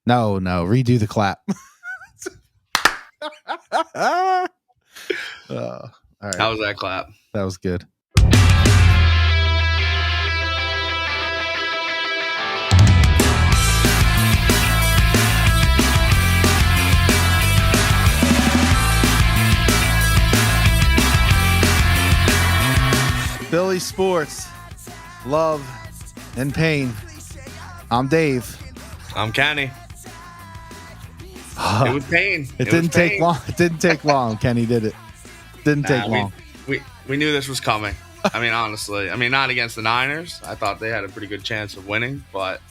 No, redo the clap. All right. How was that clap? That was good. Philly sports, love and pain. I'm Dave. I'm Kenny. It was pain. It didn't take long. It didn't take long. Kenny did it. Didn't take long. We knew this was coming. I mean, honestly. I mean, not against the Niners. I thought they had a pretty good chance of winning, but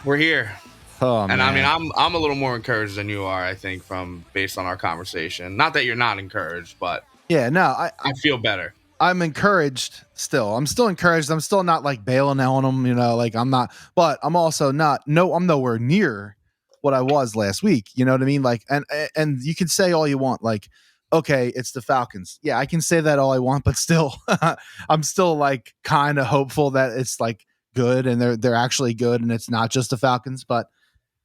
we're here. Oh, and man. I mean, I'm a little more encouraged than you are, I think, based on our conversation. Not that you're not encouraged, but yeah, no, I feel better. I'm encouraged still. I'm still encouraged. I'm still not like bailing on them, like I'm not, but I'm also not, I'm nowhere near what I was last week. You know what I mean? Like, and you can say all you want, like, okay, it's the Falcons. Yeah, I can say that all I want, but still, I'm still like kind of hopeful that it's like good and they're actually good and it's not just the Falcons. But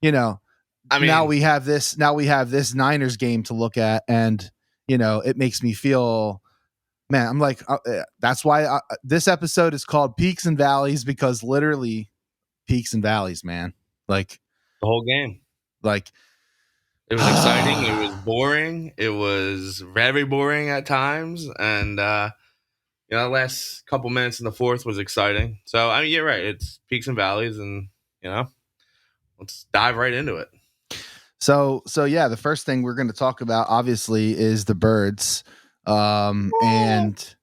I mean, now we have this Niners game to look at, and it makes me feel. Man, I'm like, that's why this episode is called Peaks and Valleys, because literally peaks and valleys, man. Like the whole game. Like it was exciting. It was boring. It was very boring at times. And, the last couple minutes in the fourth was exciting. So, I mean, you're right. It's peaks and valleys, and, let's dive right into it. So yeah, the first thing we're going to talk about, obviously, is the birds. And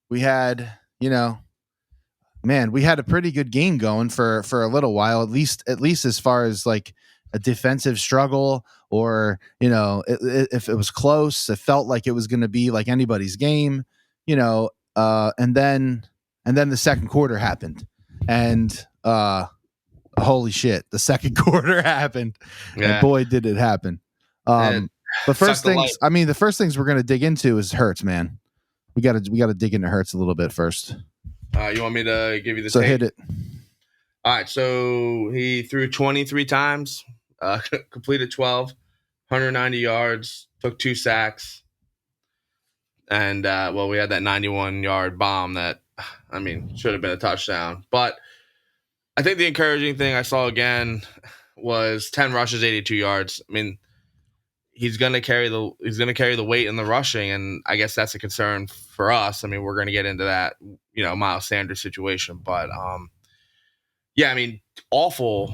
we had, we had a pretty good game going for a little while, at least as far as like a defensive struggle, or, if it was close, it felt like it was going to be like anybody's game, and then the second quarter happened, and, holy shit, the second quarter happened, and boy, did it happen. The first things we're going to dig into is Hurts, man. We got to dig into Hurts a little bit first. You want me to give you the So hit it. All right. So he threw 23 times, completed 12, 190 yards, took 2 sacks. And, we had that 91-yard bomb that, I mean, should have been a touchdown. But I think the encouraging thing I saw again was 10 rushes, 82 yards. I mean, he's going to carry the weight in the rushing, and I guess that's a concern for us. I mean, we're going to get into that, Miles Sanders situation, but yeah, I mean, awful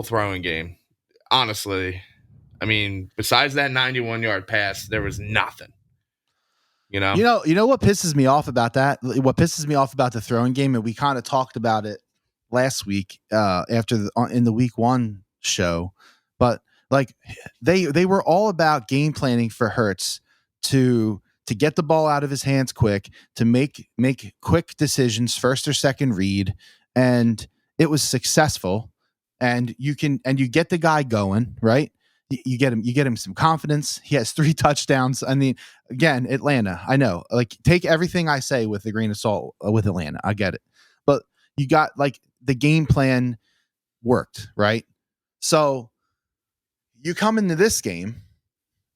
throwing game. Honestly, I mean, besides that 91-yard pass, there was nothing. You know what pisses me off about that? What pisses me off about the throwing game, and we kind of talked about it last week in the week 1 show, but like they were all about game planning for Hurts to get the ball out of his hands quick, to make quick decisions, first or second read, and it was successful. And you get the guy going, right? You get him some confidence. He has 3 touchdowns. I mean, again, Atlanta, I know, like, take everything I say with a grain of salt with Atlanta. I get it. But you got, like, the game plan worked, right? So you come into this game,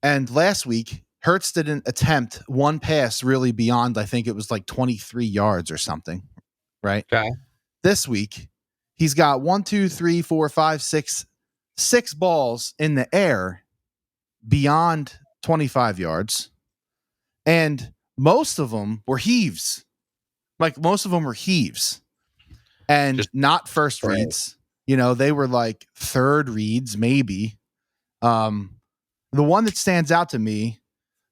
and last week, Hurts didn't attempt one pass really beyond, I think it was like 23 yards or something, right? Okay. This week, he's got 6 balls in the air beyond 25 yards, and most of them were heaves. And just not first reads. They were like third reads, maybe. The one that stands out to me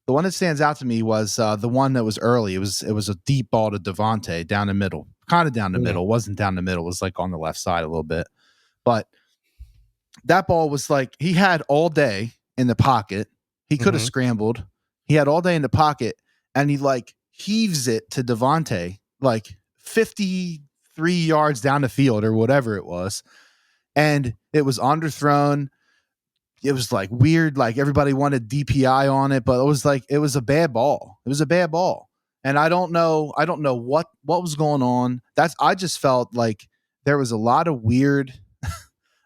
was the one that was early. It was a deep ball to Devontae down the middle, kind of down the middle. It wasn't down the middle. It was like on the left side a little bit, but that ball was like, he had all day in the pocket. He could have scrambled. He had all day in the pocket, and he like heaves it to Devontae like 53 yards down the field or whatever it was. And it was underthrown. It was like weird. Like everybody wanted DPI on it, but it was a bad ball. It was a bad ball. And I don't know what was going on. I just felt like there was a lot of weird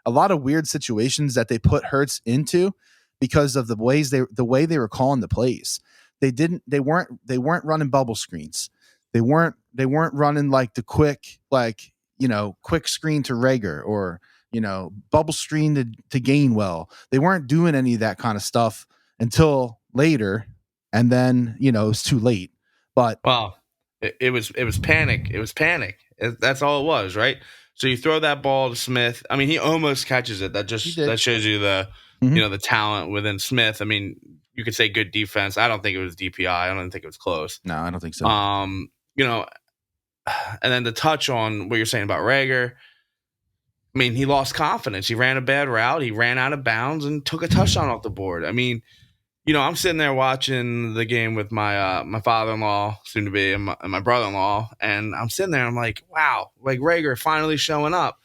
a lot of weird situations that they put Hurts into because of the way they were calling the plays. They weren't running bubble screens. They weren't running like the quick, like, quick screen to Rager, or, bubble screen to Gainwell. They weren't doing any of that kind of stuff until later, and then, it was too late. But well, it was panic. It was panic. That's all it was, right? So you throw that ball to Smith. I mean, he almost catches it. That shows you the the talent within Smith. I mean, you could say good defense. I don't think it was DPI. I don't think it was close. No, I don't think so. And then to touch on what you're saying about Rager, I mean, he lost confidence. He ran a bad route. He ran out of bounds and took a touchdown off the board. I mean, I'm sitting there watching the game with my my father-in-law, soon to be, and my brother-in-law, and I'm sitting there. I'm like, wow, like Rager finally showing up,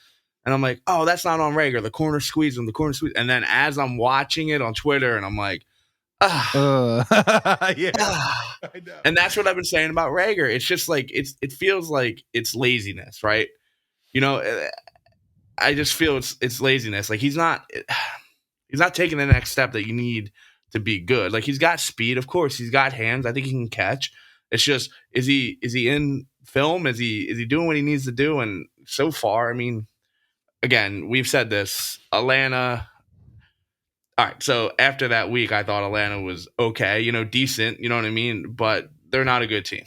and I'm like, oh, that's not on Rager. The corner squeeze him. And then as I'm watching it on Twitter, and I'm like, yeah, I know. And that's what I've been saying about Rager. It's just like it feels like it's laziness, right? I just feel it's laziness. Like he's not taking the next step that you need to be good. Like he's got speed, of course. He's got hands. I think he can catch. It's just is he in film? Is he doing what he needs to do? And so far, I mean, again, we've said this. Atlanta. All right, so after that week, I thought Atlanta was okay, decent, you know what I mean? But they're not a good team.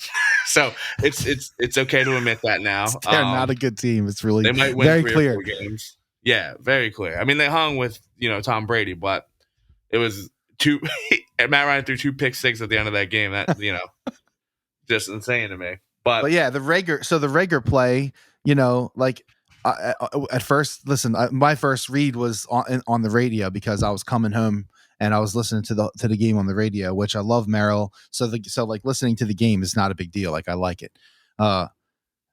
So it's okay to admit that now. They're not a good team. It's really they might win very 3 clear. or 4 games. Yeah, very clear. I mean, they hung with Tom Brady, but it was Matt Ryan threw 2 pick six at the end of that game. That just insane to me. But yeah, the Rager play, like at first, listen, my first read was on the radio because I was coming home and I was listening to the game on the radio, which I love Merrill. So like listening to the game is not a big deal. Like I like it.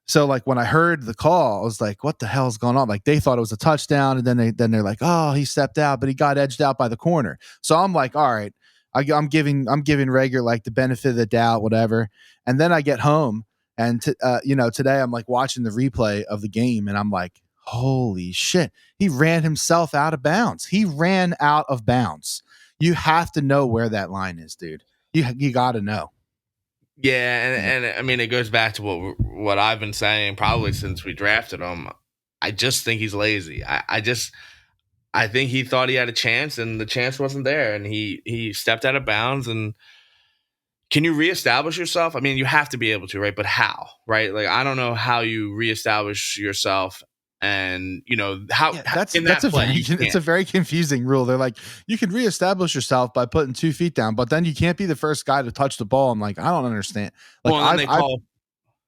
So like when I heard the call, I was like, what the hell's going on? Like they thought it was a touchdown, and then they're like, oh, he stepped out, but he got edged out by the corner. So I'm like, all right, I'm giving Rager like the benefit of the doubt, whatever. And then I get home and today I'm like watching the replay of the game, and I'm like, holy shit, he ran himself out of bounds. He ran out of bounds. You have to know where that line is, dude. You got to know. Yeah, and I mean, it goes back to what I've been saying probably since we drafted him. I just think he's lazy. I think he thought he had a chance, and the chance wasn't there, and he stepped out of bounds. And can you reestablish yourself? I mean, you have to be able to, right? But how, right? Like, I don't know how you reestablish yourself. And how it's a very confusing rule. They're like, you can reestablish yourself by putting 2 feet down, but then you can't be the first guy to touch the ball. I'm like, I don't understand. Like, well, they call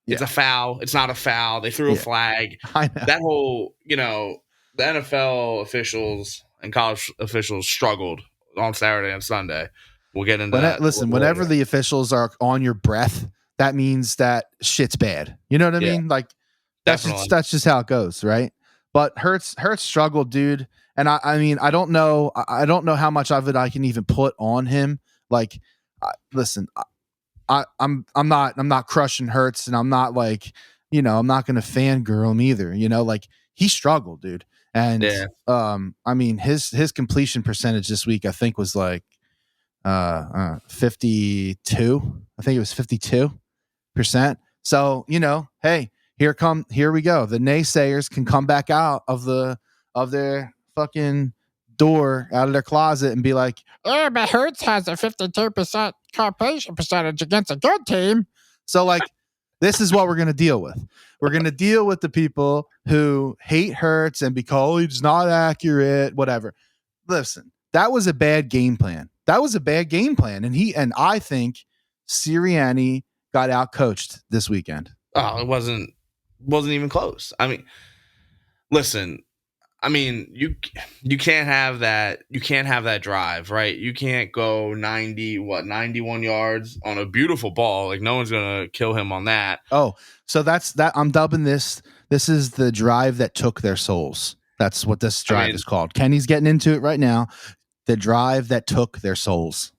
it's a foul. It's not a foul. They threw a flag. I know. That whole, the NFL officials and college officials struggled on Saturday and Sunday. We'll get into that. Listen, whenever the officials are on your breath, that means that shit's bad. You know what I mean? Like. That's just how it goes, right? But Hurts struggled, dude. And I mean, I don't know how much of it I can even put on him. Like, listen, I'm not crushing Hurts, and I'm not like, I'm not gonna fangirl him either. Like he struggled, dude. And I mean, his completion percentage this week, I think, was like 52. I think it was 52%. So hey. Here we go. The naysayers can come back out of their fucking door, out of their closet, and be like, "Oh, but Hurts has a 52% completion percentage against a good team." So like, this is what we're gonna deal with. We're gonna deal with the people who hate Hurts and because he's not accurate, whatever. Listen, that was a bad game plan. And I think Sirianni got out coached this weekend. Oh, it wasn't even close. I mean, listen, I mean, you can't have that. You can't have that drive, right? You can't go 91 yards on a beautiful ball. Like, no one's going to kill him on that. Oh, so that's that. I'm dubbing this. This is the drive that took their souls. That's what this drive is called. Kenny's getting into it right now. The drive that took their souls.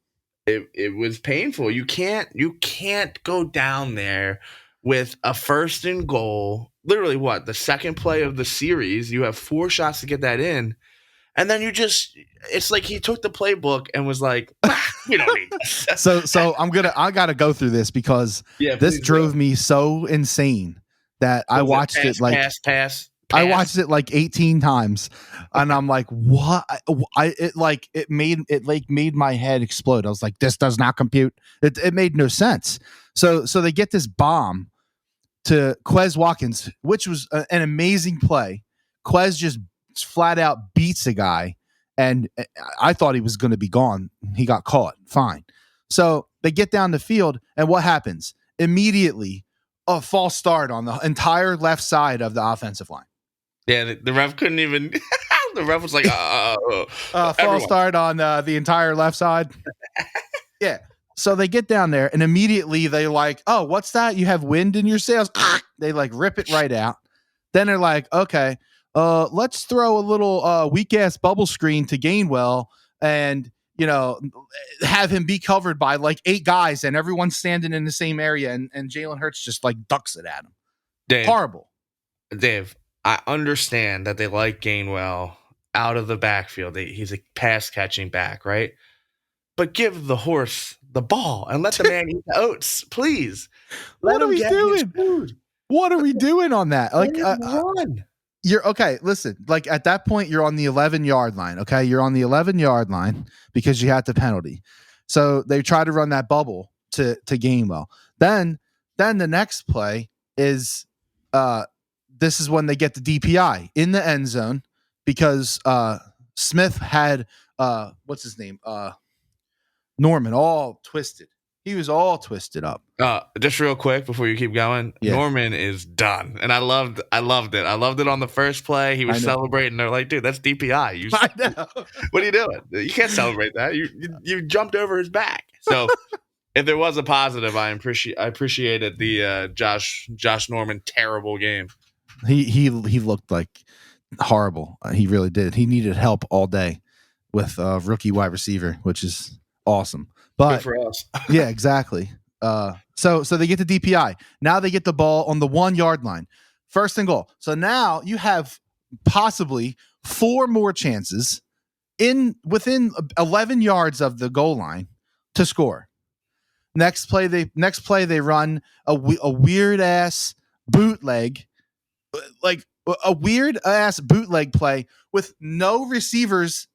It was painful. You can't go down there with a 1st and goal literally what, the second play of the series. You have 4 shots to get that in. And then it's like he took the playbook and was like, we don't need this. So I gotta go through this because this drove me so insane that I watched it like I watched it like 18 times, and I'm like, what? It made my head explode. I was like, this does not compute. It made no sense. So they get this bomb to Quez Watkins, which was an amazing play. Quez just flat out beats a guy, and I thought he was going to be gone. He got caught. Fine. So they get down the field, and what happens? Immediately, a false start on the entire left side of the offensive line. Yeah, the ref couldn't even. The ref was like, false start on the entire left side. Yeah. So they get down there, and immediately they like, oh, what's that? You have wind in your sails? They like rip it right out. Then they're like, okay, let's throw a little weak ass bubble screen to Gainwell, and have him be covered by like 8 guys, and everyone's standing in the same area, and Jalen Hurts just like ducks it at him. Horrible. Dave, I understand that they like Gainwell out of the backfield. He's a pass catching back, right? But give the horse the ball and let the man eat the oats, please. What are we doing? What are we doing on that? Like, you're okay. Listen, like at that point, you're on the 11-yard line. Okay, you're on the 11-yard line because you had the penalty. So they try to run that bubble to Gainwell. Then the next play is this is when they get the DPI in the end zone because Smith had what's his name? Norman all twisted. He was all twisted up. Just real quick before you keep going, Norman is done, and I loved it. I loved it on the first play. He was celebrating. They're like, dude, that's DPI. I know. What are you doing? You can't celebrate that. You jumped over his back. So if there was a positive, I appreciated the Josh Norman terrible game. He looked like horrible. He really did. He needed help all day with rookie wide receiver, which is awesome. But good for us. Yeah, exactly. So they get the DPI. Now they get the ball on the 1-yard line. First and goal. So now you have possibly 4 more chances within 11 yards of the goal line to score. Next play they run a weird ass bootleg, like a weird ass bootleg play with no receivers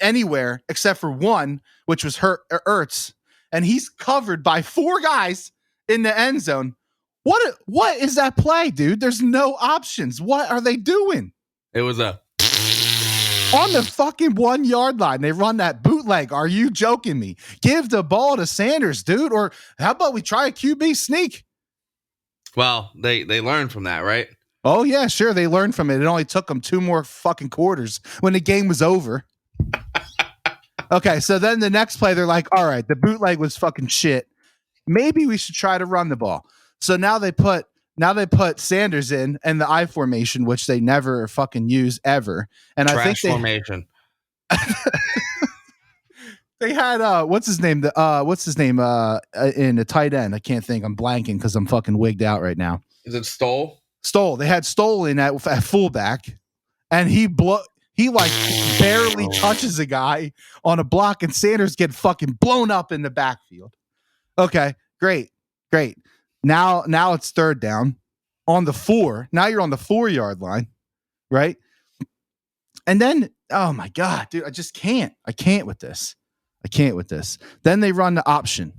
anywhere except for one, which was Ertz, and he's covered by 4 guys in the end zone. What is that play, dude? There's no options. What are they doing? It was on the fucking 1-yard line. They run that bootleg. Are you joking me? Give the ball to Sanders, dude. Or how about we try a QB sneak? Well, they learned from that, right? Oh yeah, sure. They learned from it. It only took them 2 more fucking quarters when the game was over. Okay, so then the next play, they're like, all right, the bootleg was fucking shit. Maybe we should try to run the ball. So now they put Sanders in and the I formation, which they never fucking use ever. And trash I think formation. They had what's his name in the tight end. I can't think. I'm blanking because I'm fucking wigged out right now. Is it Stoll? They had Stoll in at fullback, and he like barely touches a guy on a block, and Sanders get fucking blown up in the backfield. Okay, great. Now it's 3rd down on the 4. Now you're on the 4-yard line, right? And then, oh my God, dude, I just can't. I can't with this. Then they run the option.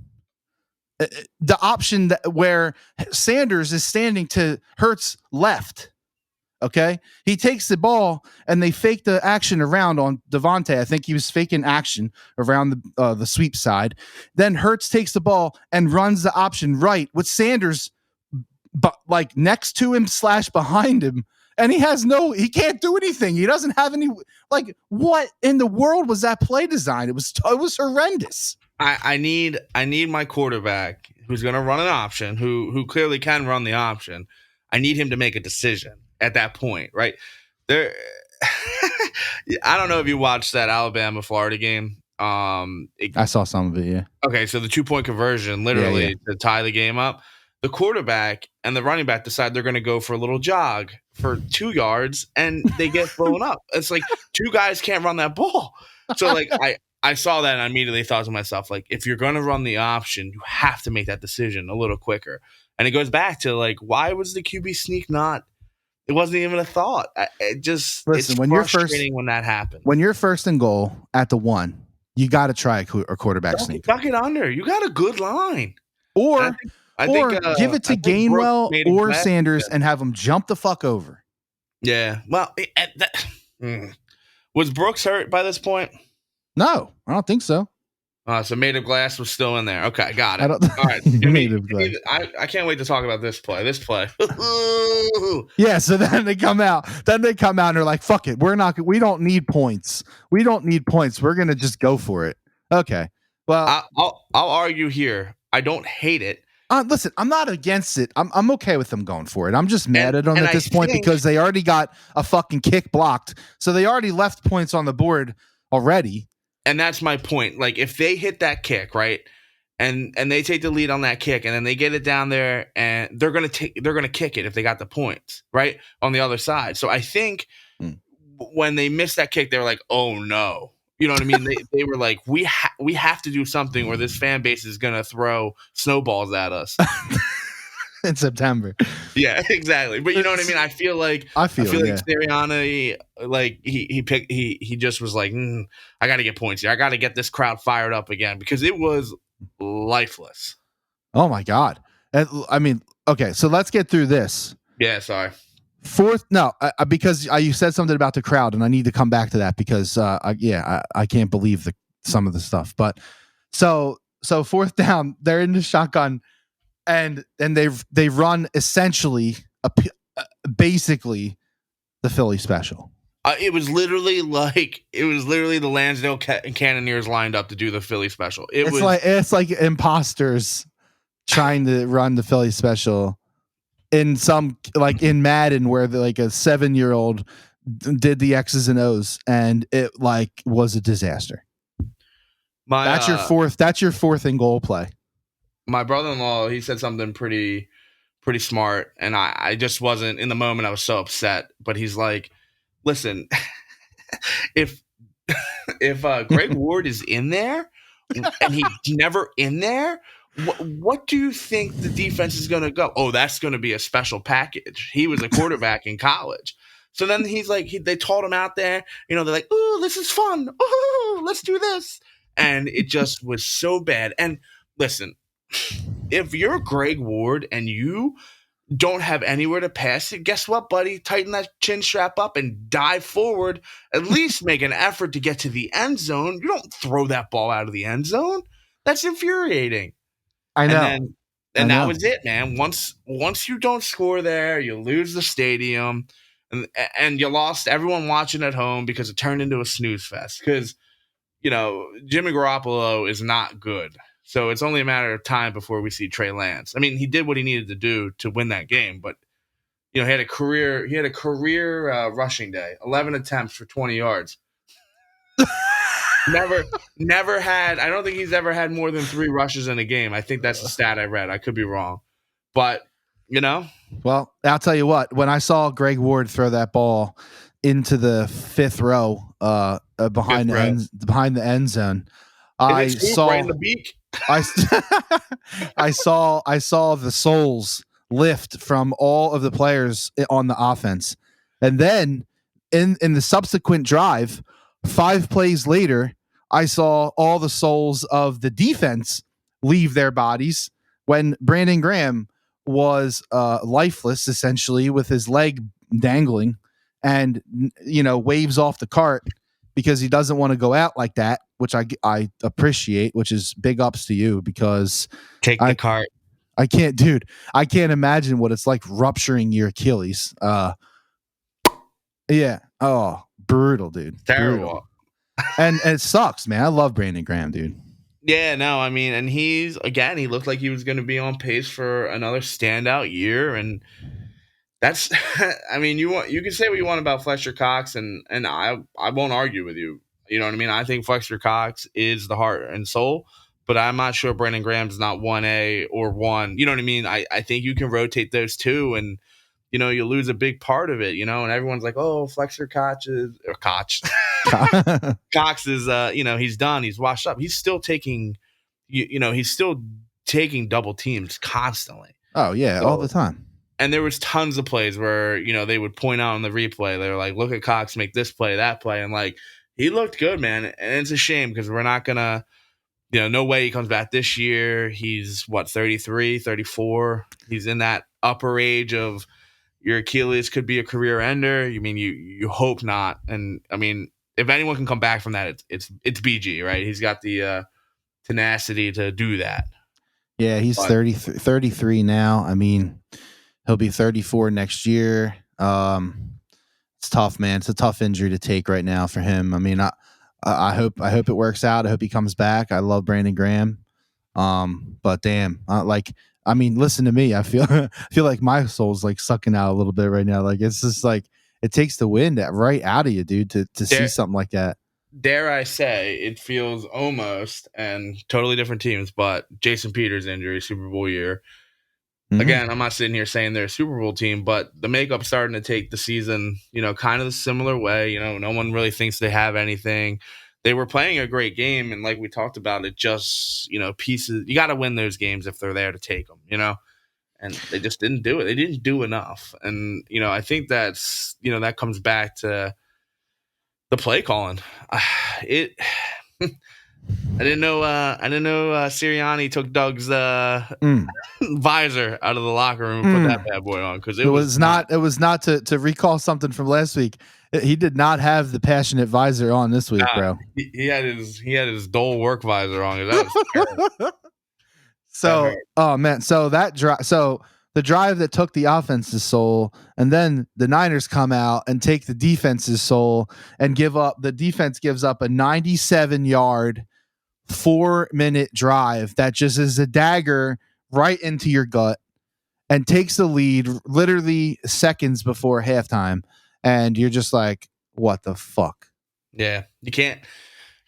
The option where Sanders is standing to Hurts' left. Okay, he takes the ball and they fake the action around on Devontae. I think he was faking action around the sweep side. Then Hurts takes the ball and runs the option right with Sanders, like next to him / behind him, and he can't do anything. He doesn't have any. Like, what in the world was that play design? It was horrendous. I need my quarterback who's going to run an option, who clearly can run the option. I need him to make a decision at that point, right? I don't know if you watched that Alabama-Florida game. I saw some of it, yeah. Okay, so the 2-point conversion, literally, to tie the game up. the quarterback and the running back decide they're going to go for a little jog for 2 yards and they get blown up. It's like two guys can't run that ball. So like I saw that and I immediately thought to myself, like, if you're going to run the option, you have to make that decision a little quicker. And it goes back to like, why was the QB sneak not? It wasn't even a thought. It just Listen, it's when frustrating when that happens. When you're first and goal at the 1, you got to try a quarterback sneak. Duck it under. You got a good line. Or I think give it to Gainwell or Sanders and have them jump the fuck over. Yeah. Well, was Brooks hurt by this point? No, I don't think so. So Made of Glass was still in there. Okay, got it. All right. I can't wait to talk about this play. Yeah, so then they come out. and they're like, fuck it. We don't need points. We're going to just go for it. Okay. Well, I'll argue here. I don't hate it. Listen, I'm not against it. I'm okay with them going for it. I'm just mad at them at this point because they already got a fucking kick blocked. So they already left points on the board already. And that's my point. Like, if they hit that kick, right, and they take the lead on that kick, and then they get it down there, and they're gonna kick it if they got the points, right, on the other side. So I think when they missed that kick, they were like, "Oh no," you know what I mean? they were like, "We have to do something, or this fan base is gonna throw snowballs at us." In September. Yeah, exactly. But you know what I mean? I feel like Sirianni, like he just was like, I got to get points here. I got to get this crowd fired up again because it was lifeless. Oh my God. I mean, okay, so let's get through this. Yeah, sorry. Because you said something about the crowd and I need to come back to that because I can't believe some of the stuff. But so 4th down, they're in the shotgun. And they run essentially basically the Philly special. It was literally the Lansdale Cannoneers lined up to do the Philly special. It's like imposters trying to run the Philly special in some like in Madden where like a 7-year-old did the X's and O's and it like was a disaster. That's your 4th and goal play. My brother-in-law, he said something pretty smart, and I just wasn't in the moment. I was so upset, but he's like, "Listen, if Greg Ward is in there and he's never in there, what do you think the defense is going to go? Oh, that's going to be a special package. He was a quarterback in college." So then he's like, they taught him out there. You know, they're like, "Oh, this is fun. Oh, let's do this," and it just was so bad. And listen. If you're Greg Ward and you don't have anywhere to pass it, guess what, buddy? Tighten that chin strap up and dive forward. At least make an effort to get to the end zone. You don't throw that ball out of the end zone. That's infuriating. I know. And that was it, man. Once you don't score there, you lose the stadium, and you lost everyone watching at home because it turned into a snooze fest. Because, you know, Jimmy Garoppolo is not good. So it's only a matter of time before we see Trey Lance. I mean, he did what he needed to do to win that game, but you know, he had a career rushing day, 11 attempts for 20 yards. never had. I don't think he's ever had more than 3 rushes in a game. I think that's the stat I read. I could be wrong, but you know. Well, I'll tell you what. When I saw Greg Ward throw that ball into the 5th row, behind the end zone, I saw right in the beak. I saw the souls lift from all of the players on the offense. And then in the subsequent drive, 5 plays later, I saw all the souls of the defense leave their bodies when Brandon Graham was lifeless, essentially, with his leg dangling and, you know, waves off the cart because he doesn't want to go out like that, which I appreciate, which is big ups to you because take the cart. I can't imagine what it's like rupturing your Achilles. Yeah. Oh, brutal, dude. Terrible. Brutal. And it sucks, man. I love Brandon Graham, dude. Yeah, no, I mean, and he looked like he was going to be on pace for another standout year. And that's, I mean, you can say what you want about Fletcher Cox, and I won't argue with you. You know what I mean? I think Fletcher Cox is the heart and soul, but I'm not sure Brandon Graham's not 1A or 1. You know what I mean? I think you can rotate those two, and you lose a big part of it, and everyone's like, oh, Flexer Koch or Koch. Cox is, he's done. He's washed up. He's still taking, he's still taking double teams constantly. Oh, yeah, all the time. And there was tons of plays where, they would point out on the replay. They were like, look at Cox make this play, that play. And, like, he looked good, man. And it's a shame because we're not going to, no way he comes back this year. He's, 33, 34. He's in that upper age of your Achilles could be a career ender. You mean you hope not. And, I mean, if anyone can come back from that, it's BG, right? He's got the tenacity to do that. Yeah, he's 33 now. I mean, he'll be 34 next year. It's tough, man. It's a tough injury to take right now for him. I mean, I hope it works out. I hope he comes back. I love Brandon Graham. But damn, listen to me. I feel like my soul's like sucking out a little bit right now. Like it's just like it takes the wind right out of you, dude, to see something like that. Dare I say, it feels almost, and totally different teams, but Jason Peters' injury, Super Bowl year. Mm-hmm. Again, I'm not sitting here saying they're a Super Bowl team, but the makeup's starting to take the season, kind of the similar way. No one really thinks they have anything. They were playing a great game, and like we talked about, it just, pieces. You got to win those games if they're there to take them, and they just didn't do it. They didn't do enough. And, I think that's, that comes back to the play calling. I didn't know Sirianni took Doug's visor out of the locker room and put that bad boy on, because it was not to recall something from last week. He did not have the passionate visor on this week, bro. He had his dull work visor on. That was so, oh man, so the drive that took the offense's soul, and then the Niners come out and take the defense's soul and the defense gives up a 97-yard 4-minute drive that just is a dagger right into your gut and takes the lead literally seconds before halftime. And you're just like, what the fuck? Yeah, you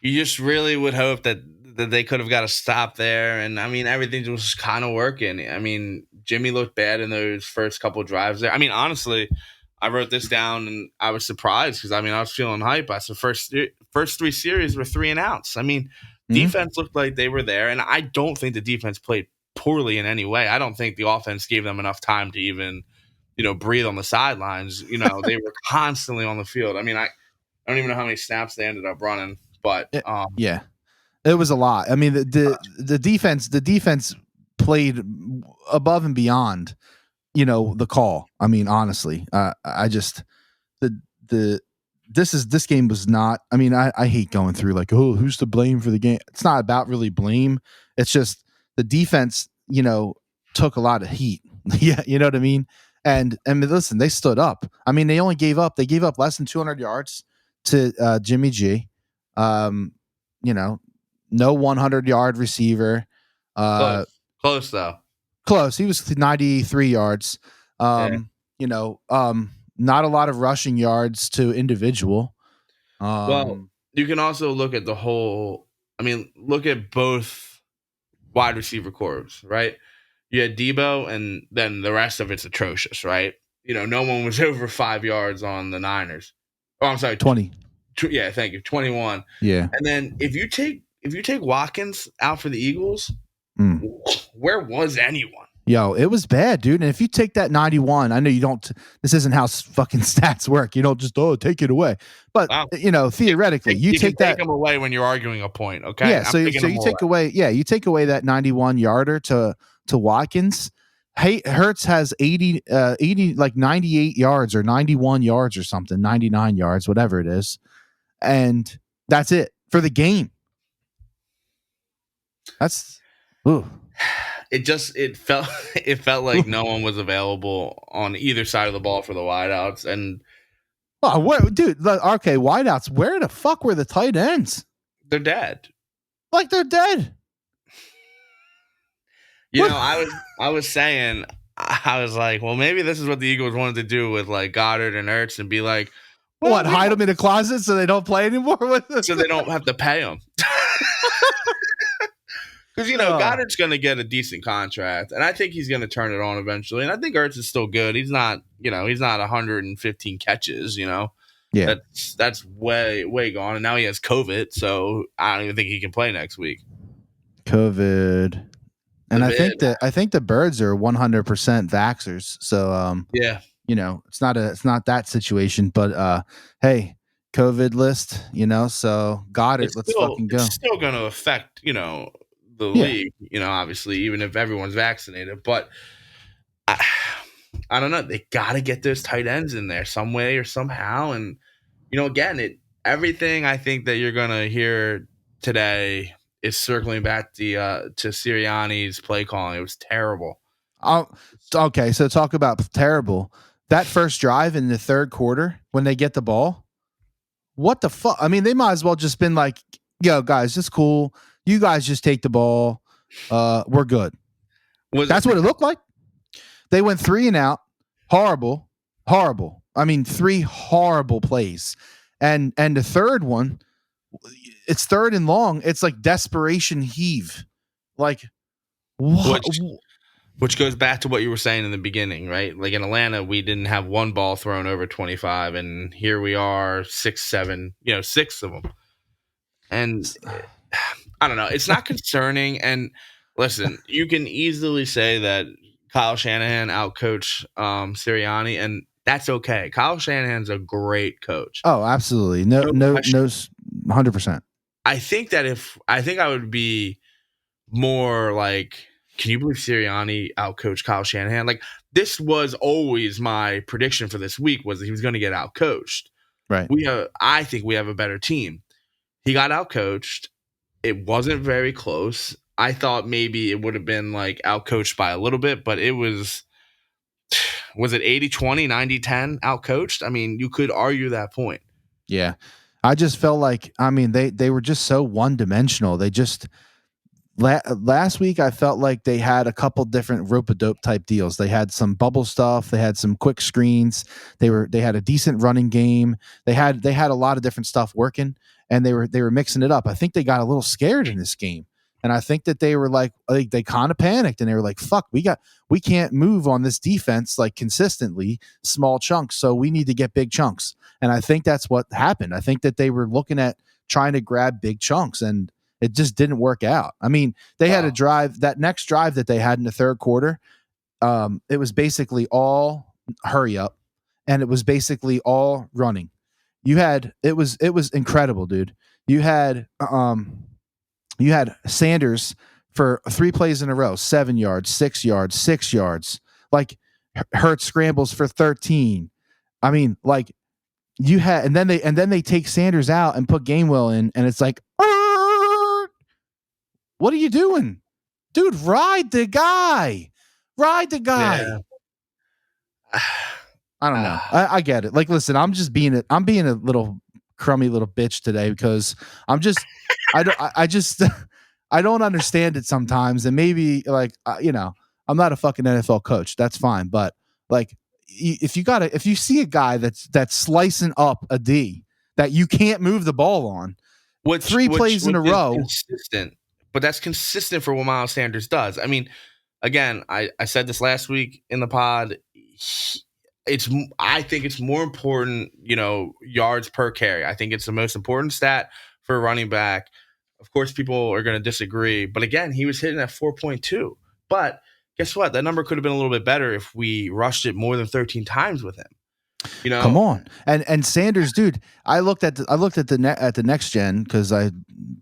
just really would hope that they could have got a stop there. And I mean, everything was kind of working. I mean, Jimmy looked bad in those first couple of drives there. I mean, honestly, I wrote this down and I was surprised because, I mean, I was feeling hype. I said first 3 series were 3 and outs. I mean, defense looked like they were there. And I don't think the defense played poorly in any way. I don't think the offense gave them enough time to even, breathe on the sidelines. They were constantly on the field. I mean, I don't even know how many snaps they ended up running, but yeah, it was a lot. I mean, the defense played above and beyond, the call. I mean, honestly, this game was not. I mean, I hate going through like, oh, who's to blame for the game? It's not about really blame. It's just the defense, took a lot of heat. Yeah, you know what I mean. And listen, they stood up. I mean, they gave up less than 200 yards to Jimmy G. No 100-yard receiver. Close though. Close. He was 93 yards. Not a lot of rushing yards to individual. Well, you can also look at the whole. I mean, look at both wide receiver corps, right? You had Debo, and then the rest of it's atrocious, right? No one was over 5 yards on the Niners. Oh, I'm sorry, 20. Yeah, thank you, 21. Yeah, and then if you take Watkins out for the Eagles, where was anyone? Yo, it was bad, dude. And if you take that 91, I know you don't. This isn't how fucking stats work. You don't just take it away. But theoretically, you take them away when you're arguing a point. Okay, yeah. So you take away. Yeah, you take away that 91-yarder to Watkins. Hey, Hurts has 80 like 98 yards or 91 yards or something, 99 yards, whatever it is, and that's it for the game. That's ooh. It felt like no one was available on either side of the ball for the wideouts. And wideouts, where the fuck were the tight ends? They're dead. Like they're dead. I was saying, I was like, well, maybe this is what the Eagles wanted to do with like Goddard and Ertz and be like, hide them in a closet so they don't play anymore with them? So they don't have to pay them. Because, Goddard's going to get a decent contract, and I think he's going to turn it on eventually. And I think Ertz is still good. He's not, he's not 115 catches, Yeah. That's way, way gone. And now he has COVID, so I don't even think he can play next week. COVID. And I think the Birds are 100% vaxxers. So, yeah. It's not that situation, but hey, COVID list, so Goddard, let's fucking go. It's still going to affect, the league, obviously, even if everyone's vaccinated. But I don't know. They got to get those tight ends in there some way or somehow. And, again, everything I think that you're going to hear today is circling back to Sirianni's play calling. It was terrible. Okay, so talk about terrible. That first drive in the third quarter when they get the ball, what the fuck? I mean, they might as well just been like, yo, guys, it's cool. You guys just take the ball. We're good. That's what it looked like. They went 3 and out. Horrible. I mean, 3 horrible plays. And the third one, it's third and long. It's like desperation heave. Like, what? Which goes back to what you were saying in the beginning, right? Like in Atlanta, we didn't have one ball thrown over 25, and here we are 6, 7, 6 of them. And I don't know. It's not concerning. And listen, you can easily say that Kyle Shanahan outcoached Sirianni, and that's okay. Kyle Shanahan's a great coach. Oh, absolutely. No, 100%. I think I would be more like, can you believe Sirianni outcoached Kyle Shanahan? Like, this was always my prediction for this week, was that he was going to get outcoached. Right. I think we have a better team. He got outcoached. It wasn't very close. I thought maybe it would have been like outcoached by a little bit, but it was it 80-20, 90-10 outcoached? I mean, you could argue that point. Yeah. I just felt like, I mean, they were just so one-dimensional. They just last week I felt like they had a couple different rope-a-dope type deals. They had some bubble stuff, they had some quick screens, they had a decent running game. They had a lot of different stuff working, and they were mixing it up. I think they got a little scared in this game. And I think that they were like they kind of panicked, and they were like, fuck, we can't move on this defense like consistently, small chunks. So we need to get big chunks. And I think that's what happened. I think that they were looking at trying to grab big chunks, and it just didn't work out. I mean, they had a drive, that next drive that they had in the third quarter. It was basically all hurry up, and it was basically all running. It was incredible, dude. You had Sanders for 3 plays in a row, 7 yards, 6 yards, 6 yards. Like, Hurts scrambles for 13. I mean, like, you had, and then they take Sanders out and put Gainwell in, and it's like, what are you doing, dude? Ride the guy. Yeah. I don't know. I get it. Like, listen, I'm being a little crummy little bitch today because I don't understand it sometimes. And maybe like, I'm not a fucking NFL coach. That's fine. But like, if you see a guy that's slicing up a D that you can't move the ball on, 3 plays in a row, consistent, but that's consistent for what Miles Sanders does. I mean, again, I said this last week in the pod. I think it's more important, yards per carry. I think it's the most important stat for a running back. Of course, people are going to disagree, but again, he was hitting at 4.2. But guess what? That number could have been a little bit better if we rushed it more than 13 times with him. Come on, and Sanders, dude. I looked at the next gen because I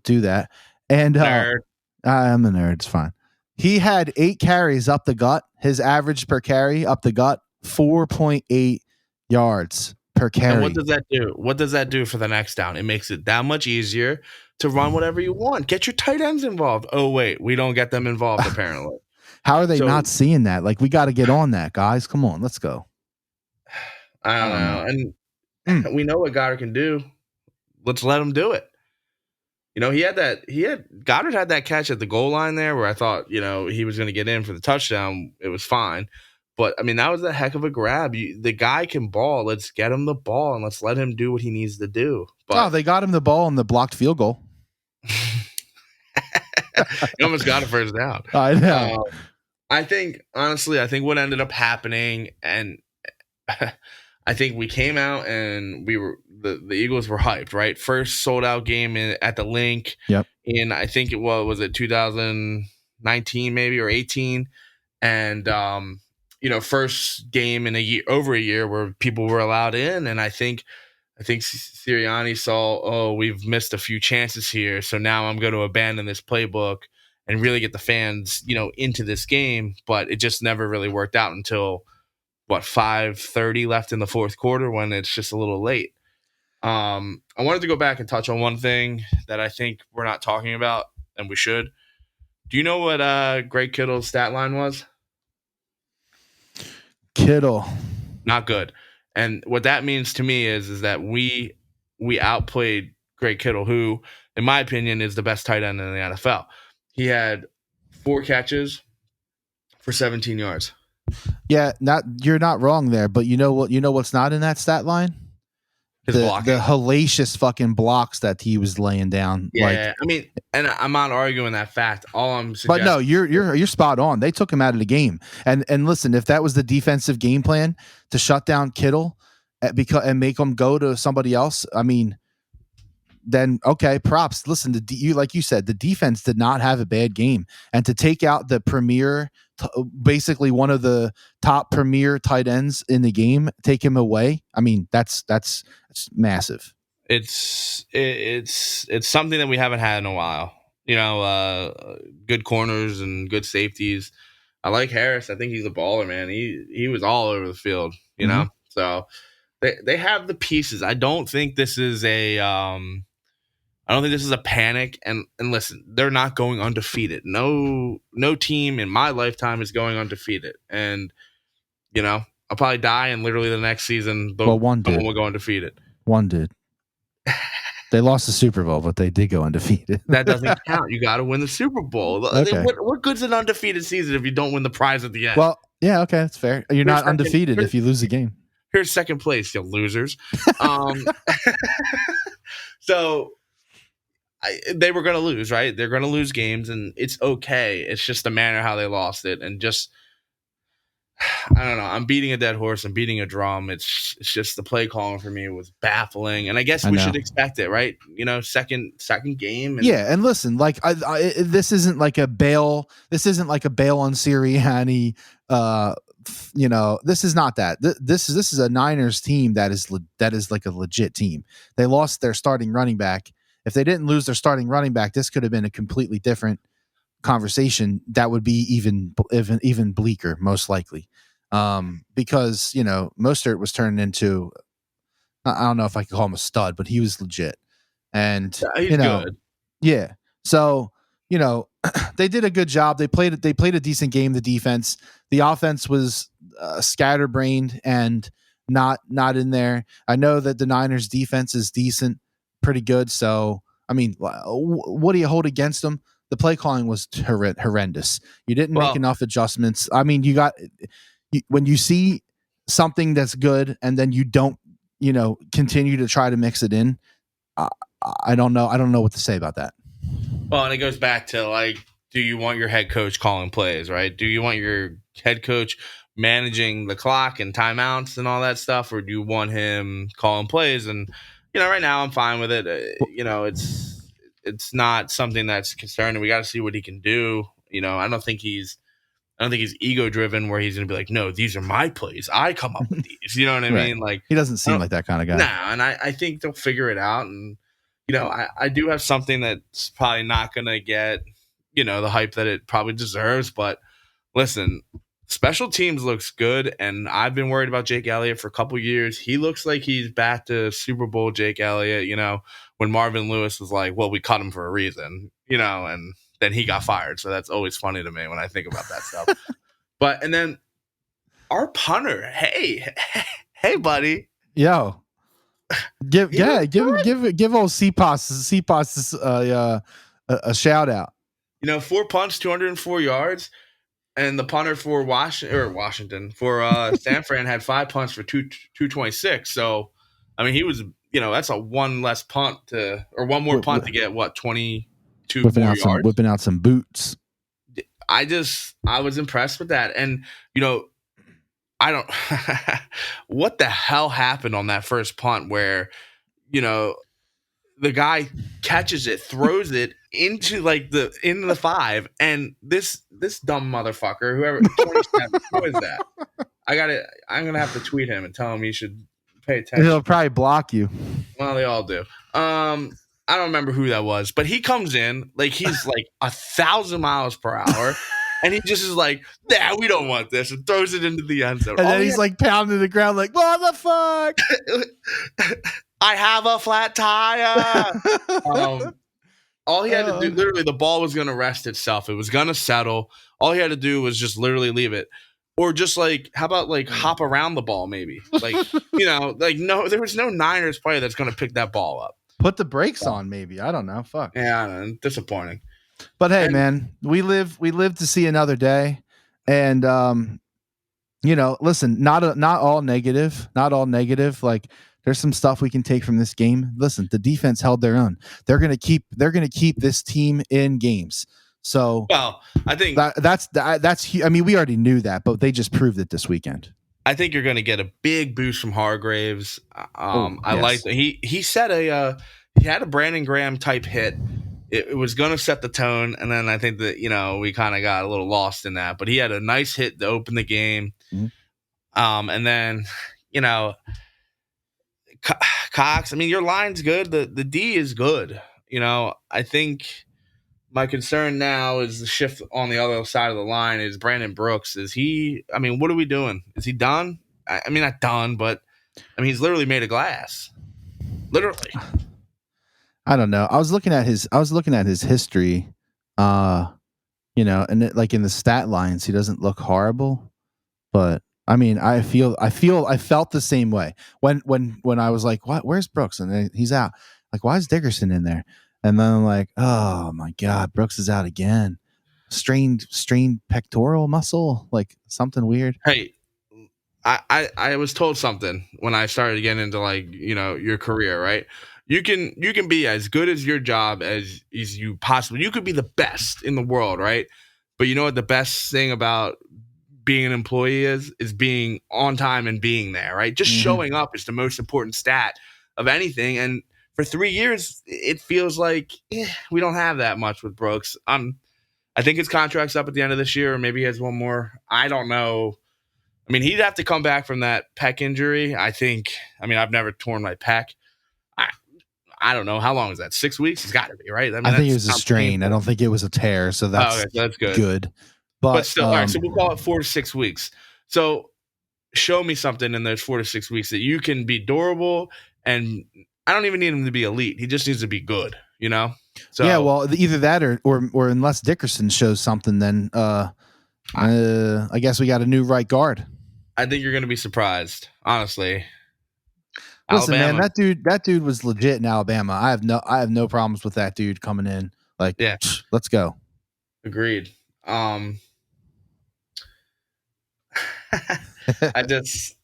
do that, and I'm a nerd. It's fine. He had 8 carries up the gut. His average per carry up the gut, 4.8 yards per carry. And what does that do? What does that do for the next down? It makes it that much easier to run whatever you want. Get your tight ends involved. Oh wait, we don't get them involved apparently. How are they not seeing that? Like, we got to get on that, guys. Come on, let's go. I don't know. And we know what Goddard can do. Let's let him do it. Goddard had that catch at the goal line there where I thought, he was going to get in for the touchdown. It was fine. But, I mean, that was a heck of a grab. The guy can ball. Let's get him the ball and let's let him do what he needs to do. But they got him the ball on the blocked field goal. He almost got a first down. I know. I think, honestly, what ended up happening, and I think we came out and the Eagles were hyped, right? First sold out game at the Link. Yep. And I think was it 2019 maybe or 18, and first game in over a year where people were allowed in, and I think Sirianni saw, oh, we've missed a few chances here, so now I'm going to abandon this playbook and really get the fans, into this game. But it just never really worked out until 5:30 left in the fourth quarter when it's just a little late. I wanted to go back and touch on one thing that I think we're not talking about, and we should. Do you know what Greg Kittle's stat line was? Kittle. Not good. And what that means to me is that we outplayed Greg Kittle, who, in my opinion, is the best tight end in the NFL. He had 4 catches for 17 yards. Yeah, you're not wrong there, but you know what's not in that stat line? The hellacious fucking blocks that he was laying down. Yeah, and I'm not arguing that fact. All I'm suggesting, but no, you're spot on. They took him out of the game, and listen, if that was the defensive game plan to shut down Kittle, and make him go to somebody else, then okay, props. Listen, like you said, the defense did not have a bad game, and to take out the premier, basically one of the top premier tight ends in the game, take him away. That's massive. It's something that we haven't had in a while. Good corners and good safeties. I like Harris. I think he's a baller, man. He was all over the field. So they have the pieces. I don't think this is a panic. And listen, they're not going undefeated. No team in my lifetime is going undefeated. And I'll probably die, and literally the next season, one will go undefeated. One did. They lost the Super Bowl, but they did go undefeated. That doesn't count. You got to win the Super Bowl. Okay. What good's an undefeated season if you don't win the prize at the end? Well, yeah, okay, that's fair. You're not undefeated if you lose the game. Here's second place, you losers. So they were going to lose, right? They're going to lose games, and it's okay. It's just the manner how they lost it, and just I don't know. I'm beating a dead horse. I'm beating a drum. It's just the play calling for me was baffling, and I guess we should expect it, right? Second game. And listen, like this isn't like a bail. This isn't like a bail on Sirianni. This is not that. This is a Niners team that is like a legit team. They lost their starting running back. If they didn't lose their starting running back, this could have been a completely different conversation. That would be even bleaker, most likely, because Mostert was turned into, I don't know if I could call him a stud, but he was legit, and he's good. Yeah. So they did a good job. They played a decent game. The defense, the offense was scatterbrained and not in there. I know that the Niners defense is decent, pretty good. So what do you hold against them? The play calling was horrendous. You didn't make enough adjustments. When you see something that's good and then you don't, continue to try to mix it in, I don't know. I don't know what to say about that. Well, and it goes back to do you want your head coach calling plays, right? Do you want your head coach managing the clock and timeouts and all that stuff, or do you want him calling plays? And right now I'm fine with it. It's not something that's concerning. We got to see what he can do. I don't think he's ego driven where he's going to be like, no, these are my plays. I come up with these. You know what I mean? Like, he doesn't seem like that kind of guy. Nah, and I think they'll figure it out. And I do have something that's probably not going to get the hype that it probably deserves. But listen, special teams looks good, and I've been worried about Jake Elliott for a couple years. He looks like he's back to Super Bowl Jake Elliott, when Marvin Lewis was like, well, we cut him for a reason, and then he got fired. So that's always funny to me when I think about that stuff. And then our punter, hey, buddy. Yo. Give old CPOS a shout out. 4 punts, 204 yards. And the punter for Washington for San Fran had 5 punts for 226. So, he was, that's a one more punt to get 20 2 more yards. Whipping out some boots. I was impressed with that. And, I don't what the hell happened on that first punt where, the guy catches it, throws it into the 5, and this dumb motherfucker, whoever 27, who is that? I'm gonna have to tweet him and tell him he should pay attention. He'll probably block you. Well, they all do. I don't remember who that was, but he comes in like he's like 1,000 miles per hour. And he just is like, nah, we don't want this, and throws it into the end zone. And then he's like pounding the ground like, what the fuck? I have a flat tire. All he had to do, literally, the ball was going to rest itself. It was going to settle. All he had to do was just literally leave it. Or just how about hop around the ball maybe? No, there was no Niners player that's going to pick that ball up. Put the brakes on maybe. I don't know. Fuck. Yeah, I don't know. Disappointing. But hey, man, we live to see another day, and listen, not all negative. Like there's some stuff we can take from this game. Listen, the defense held their own. They're gonna keep this team in games. So, well, I think that's. I mean, we already knew that, but they just proved it this weekend. I think you're going to get a big boost from Hargraves. I like that he said he had a Brandon Graham type hit. It was going to set the tone, and then I think that we kind of got a little lost in that. But he had a nice hit to open the game, and then Cox. I mean, your line's good. The D is good. I think my concern now is the shift on the other side of the line is Brandon Brooks. Is he? I mean, what are we doing? Is he done? I mean, not done, but I mean, he's literally made of glass. Literally. I don't know. I was looking at his history, and in the stat lines, he doesn't look horrible. But I mean, I felt the same way when I was like, "What? Where's Brooks?" And then he's out. Like, why is Dickerson in there? And then I'm like, "Oh my God, Brooks is out again. Strained pectoral muscle, like something weird." Hey, I was told something when I started getting into your career, right? You can be as good as your job as you possibly. You could be the best in the world, right? But you know what the best thing about being an employee is being on time and being there, right? Just showing up is the most important stat of anything. And for 3 years, it feels like we don't have that much with Brooks. I think his contract's up at the end of this year, or maybe he has one more. I don't know. I mean, he'd have to come back from that pec injury. I mean, I've never torn my pec. I don't know. How long is that? 6 weeks? It's got to be, right? I mean, I think it was a strain. I don't think it was a tear. So that's, okay, so that's good. But still, all right, so we'll call it 4 to 6 weeks. So show me something in those 4 to 6 weeks that you can be durable, and I don't even need him to be elite. He just needs to be good, So yeah, well, either that or unless Dickerson shows something, then I guess we got a new right guard. I think you're going to be surprised, honestly. Listen, Alabama. man, that dude was legit in Alabama. I have no problems with that dude coming in. Like, yeah, let's go. Agreed. I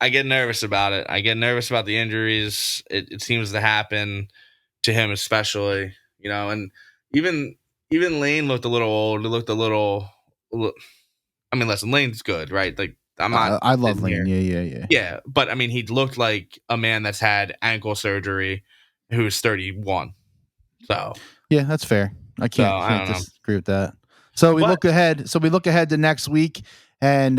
get nervous about it. I get nervous about the injuries. It seems to happen to him, especially, and even Lane looked a little old. He looked a little. I mean, listen, Lane's good, right? Like, I'm not. I love Lane. Yeah. Yeah, but I mean, he looked like a man that's had ankle surgery, who's 31. So yeah, that's fair. I can't disagree with that. So we look ahead. To next week, and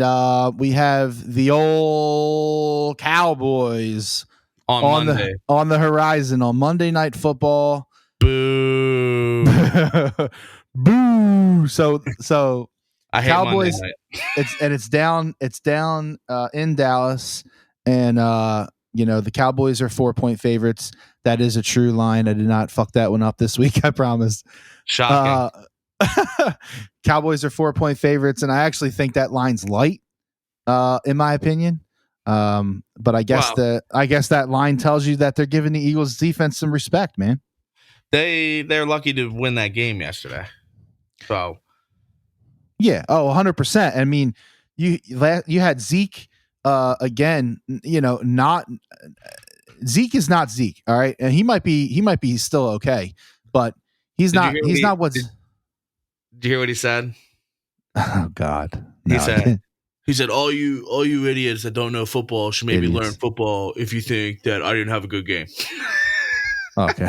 we have the old Cowboys on the horizon on Monday Night Football. Boo! Boo! So I hate Cowboys. Monday night. It's down in Dallas, and the Cowboys are 4-point favorites. That is a true line. I did not fuck that one up this week. I promise. Shocking. Cowboys are 4-point favorites, and I actually think that line's light, in my opinion. But I guess that line tells you that they're giving the Eagles defense some respect, man. They're lucky to win that game yesterday. So yeah, 100%. I mean, you had Zeke again. Not Zeke is not Zeke. All right, and he might be still okay, but He's not what's. Did you hear what he said? Oh God. No, he said, all you idiots that don't know football should maybe learn football if you think that I didn't have a good game. Okay.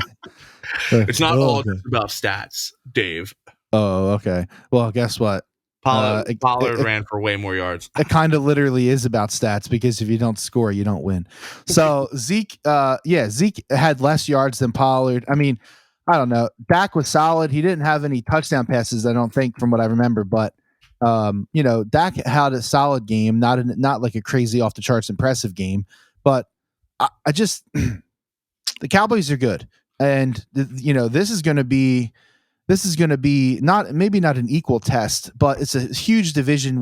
It's not all just about stats, Dave. Oh, okay. Well, guess what? Pollard ran for way more yards. It kind of literally is about stats because if you don't score, you don't win. So Zeke had less yards than Pollard. I mean, I don't know. Dak was solid. He didn't have any touchdown passes, I don't think, from what I remember. But Dak had a solid game, not like a crazy off the charts impressive game. But I just the Cowboys are good, and this is going to be maybe not an equal test, but it's a huge division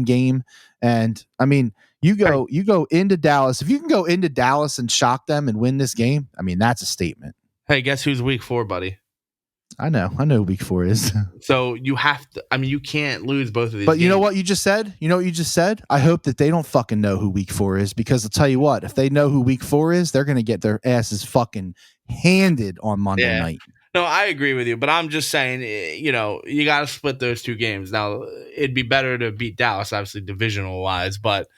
game. And I mean, you go into Dallas. If you can go into Dallas and shock them and win this game, I mean, that's a statement. Hey, guess who's week 4, buddy? I know who week 4 is. So you have to, I mean, you can't lose both of these. But games. You know what you just said? I hope that they don't fucking know who week 4 is, because I'll tell you what, if they know who week 4 is, they're going to get their asses fucking handed on Monday night. No, I agree with you, but I'm just saying, you got to split those two games. Now, it'd be better to beat Dallas, obviously, divisional wise, but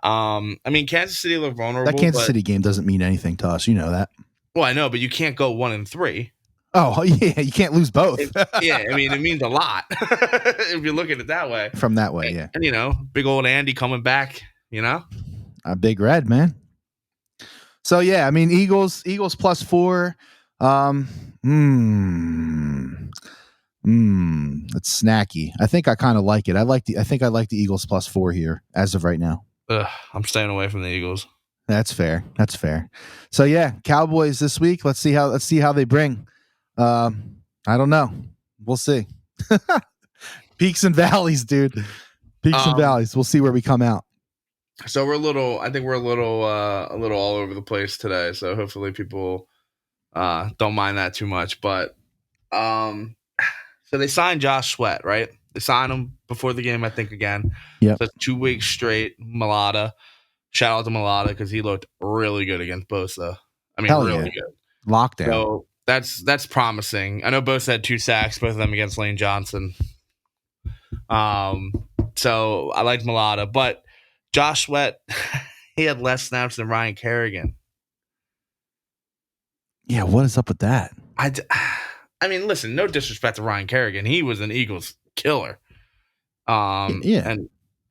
I mean, Kansas City looked vulnerable. That Kansas City game doesn't mean anything to us. You know that. Well, I know, but you can't go 1-3. Oh, yeah, you can't lose both. I mean, it means a lot if you look at it that way. From that way, yeah. And, big old Andy coming back, A big red, man. So, yeah, I mean, Eagles +4. It's snacky. I think I kind of like it. I think I like the Eagles +4 here as of right now. I'm staying away from the Eagles. That's fair. So yeah, Cowboys this week. Let's see how they bring. I don't know. We'll see. Peaks and valleys, dude. Peaks and valleys. We'll see where we come out. So I think we're a little all over the place today. So hopefully people don't mind that too much. But so they signed Josh Sweat, right? They signed him before the game, I think, again. Yeah. So 2 weeks straight. Malata. Shout out to Malata because he looked really good against Bosa. I mean, really good. Lockdown. So that's promising. I know Bosa had 2 sacks, both of them against Lane Johnson. So I liked Malata, but Josh Sweat, he had less snaps than Ryan Kerrigan. Yeah, what is up with that? I mean, listen, no disrespect to Ryan Kerrigan. He was an Eagles killer. Yeah.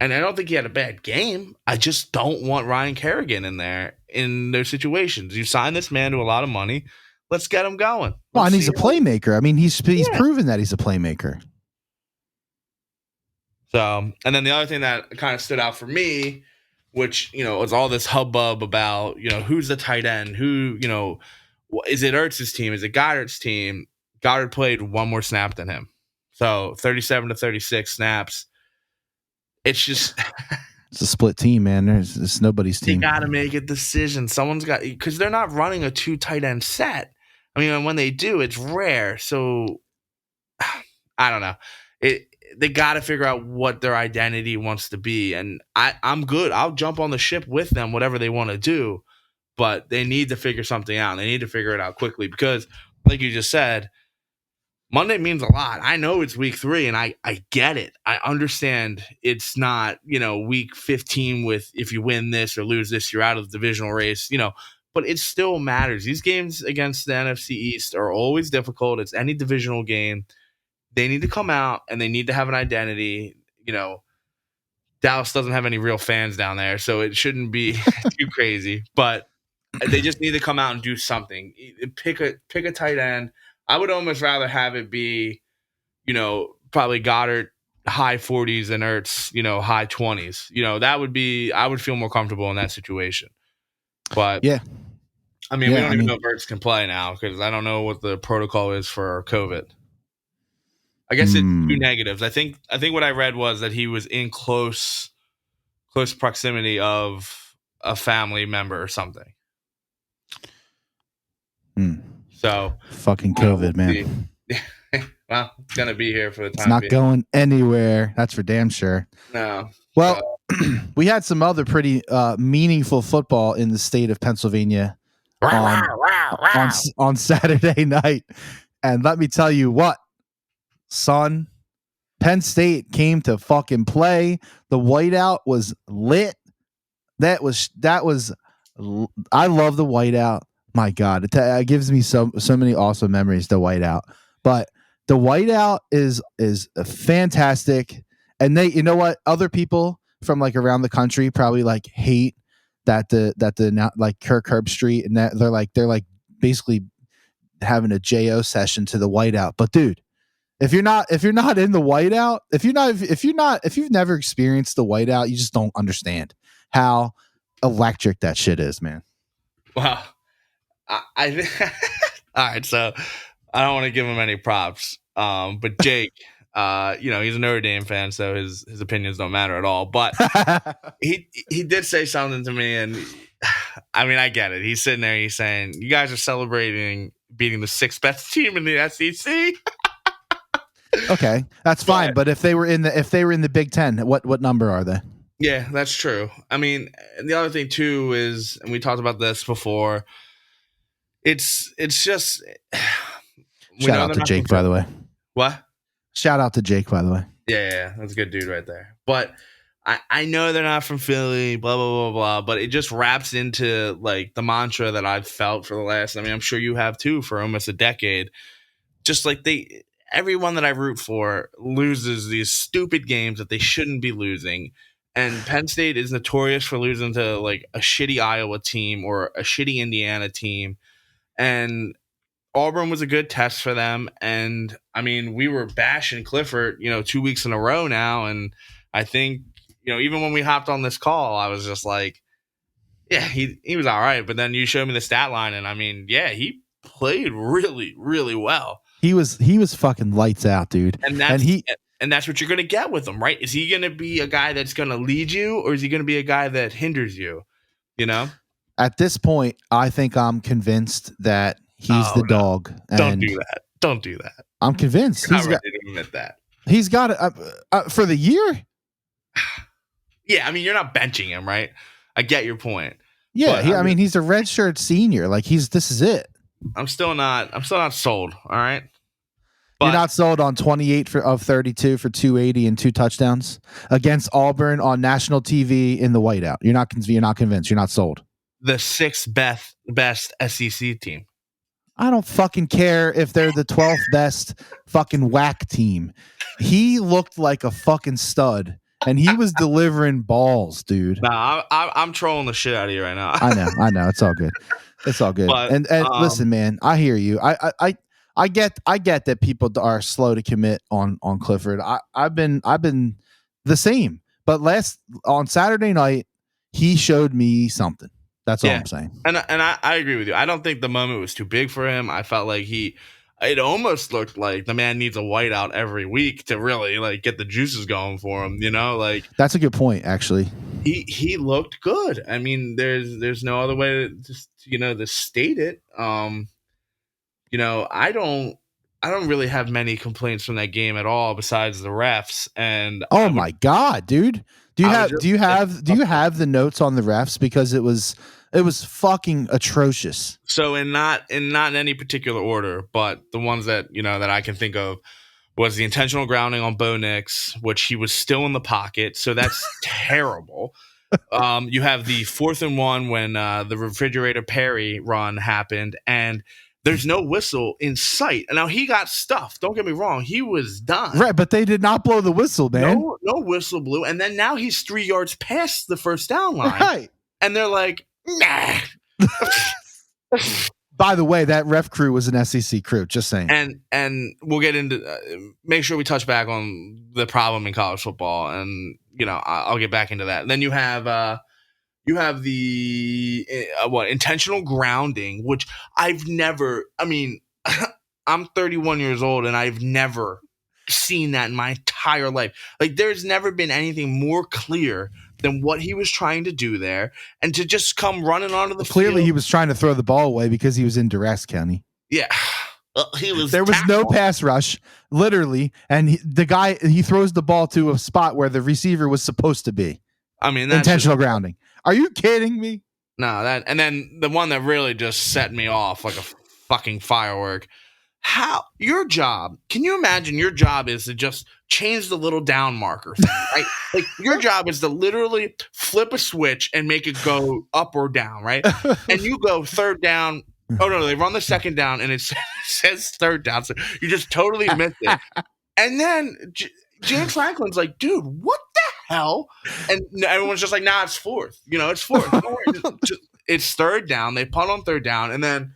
And I don't think he had a bad game. I just don't want Ryan Kerrigan in there in those situations. You sign this man to a lot of money. Let's get him going. Well, and he's a playmaker. I mean, he's proven that he's a playmaker. So, and then the other thing that kind of stood out for me, which, was all this hubbub about, who's the tight end? Who, is it Ertz's team? Is it Goddard's team? Goddard played 1 more snap than him. So 37 to 36 snaps. It's just it's a split team, man. It's nobody's team. You got to make a decision. Someone's got, because they're not running a 2 tight end set. I mean, when they do, it's rare. So I don't know. They got to figure out what their identity wants to be, and I'm good. I'll jump on the ship with them, whatever they want to do. But they need to figure something out. They need to figure it out quickly because, like you just said, Monday means a lot. I know it's week 3, and I get it. I understand it's not, week 15 with if you win this or lose this, you're out of the divisional race, but it still matters. These games against the NFC East are always difficult. It's any divisional game. They need to come out, and they need to have an identity. Dallas doesn't have any real fans down there, so it shouldn't be too crazy, but they just need to come out and do something. Pick a tight end. I would almost rather have it be, probably Goddard high 40s and Ertz, high 20s. That would be, I would feel more comfortable in that situation. But yeah, I mean, we don't even know if Ertz can play now because I don't know what the protocol is for COVID. I guess it's 2 negatives. I think what I read was that he was in close proximity of a family member or something. So fucking COVID, man. Well, it's gonna be here for the time. It's not going anywhere. That's for damn sure. No. Well, we had some other pretty meaningful football in the state of Pennsylvania on Saturday night. And let me tell you what, son, Penn State came to fucking play. The whiteout was lit. That was I love the whiteout. My God, it gives me so many awesome memories. The whiteout, but the whiteout is fantastic. And they, you know what, other people from like around the country probably like hate that not like Kirk Herbstreit, and that they're like basically having a JO session to the whiteout. But dude, if you're not in the whiteout, if you've never experienced the whiteout, you just don't understand how electric that shit is, man. Wow. I all right, so I don't want to give him any props. But Jake, he's a Notre Dame fan, so his opinions don't matter at all. But he did say something to me, and I mean, I get it. He's sitting there, he's saying, "You guys are celebrating beating the sixth best team in the SEC." Okay, that's fine. But if they were in the Big Ten, what number are they? Yeah, that's true. I mean, the other thing too is, and we talked about this before. It's just shout out to Jake, by the way. What? Shout out to Jake, by the way. Yeah, that's a good dude right there. But I know they're not from Philly, blah blah blah blah. But it just wraps into like the mantra that I've felt for the last. I mean, I'm sure you have too, for almost a decade. Just like everyone that I root for loses these stupid games that they shouldn't be losing. And Penn State is notorious for losing to like a shitty Iowa team or a shitty Indiana team. And Auburn was a good test for them. And I mean, we were bashing Clifford, 2 weeks in a row now. And I think, even when we hopped on this call, I was just like, yeah, he was all right. But then you showed me the stat line, and I mean, yeah, he played really, really well. He was fucking lights out, dude. And that's what you're going to get with him, right? Is he going to be a guy that's going to lead you, or is he going to be a guy that hinders you? At this point, I think I'm convinced that he's the dog. Don't do that. Don't do that. I'm convinced. He's not ready to admit that. He's got it for the year. Yeah, I mean, you're not benching him, right? I get your point. Yeah, I mean, he's a redshirt senior. Like this is it. I'm still not sold. All right. But you're not sold on 28 of 32 for 280 and 2 touchdowns against Auburn on national TV in the whiteout. You're not convinced. You're not sold. The sixth best SEC team. I don't fucking care if they're the 12th best fucking whack team. He looked like a fucking stud, and he was delivering balls, dude. Nah, I'm trolling the shit out of you right now. I know. It's all good. It's all good. But, and listen, man, I hear you. I get that people are slow to commit on Clifford. I've been the same, but on Saturday night he showed me something. That's all I'm saying. And I agree with you. I don't think the moment was too big for him. I felt like it almost looked like the man needs a whiteout every week to really like get the juices going for him. Like that's a good point. Actually, he looked good. I mean, there's no other way to just to state it. I don't really have many complaints from that game at all, besides the refs. And my God, dude, do you have the notes on the refs, because it was fucking atrocious. So in not in any particular order, but the ones that that I can think of was the intentional grounding on Bo Nix, which he was still in the pocket, so that's terrible. You have the 4th and 1 when the refrigerator Perry run happened, and there's no whistle in sight. And now he got stuffed. Don't get me wrong. He was done. Right, but they did not blow the whistle, man. No whistle blew. And then now he's 3 yards past the first down line. Right. And they're like, nah. By the way, that ref crew was an SEC crew. Just saying. And we'll get into make sure we touch back on the problem in college football. And, I'll get back into that. And then you have the intentional grounding, which I've never. I mean, I'm 31 years old, and I've never seen that in my entire life. Like, there's never been anything more clear than what he was trying to do there, and to just come running onto the Clearly, field. He was trying to throw the ball away because he was in duress, County. Yeah. There was no pass rush, literally, and the guy throws the ball to a spot where the receiver was supposed to be. I mean, that's intentional grounding. Are you kidding me? No, and then the one that really just set me off like a fucking firework how your job, can you imagine your job is to just change the little down marker thing, right? Like your job is to literally flip a switch and make it go up or down, right? And you go third down. Oh no, they run the second down and it says third down. So you just totally missed it. And then James Franklin's like, dude, what the hell? And everyone's just like, nah, it's fourth. It's fourth. Don't worry. It's third down. They punt on third down. And then,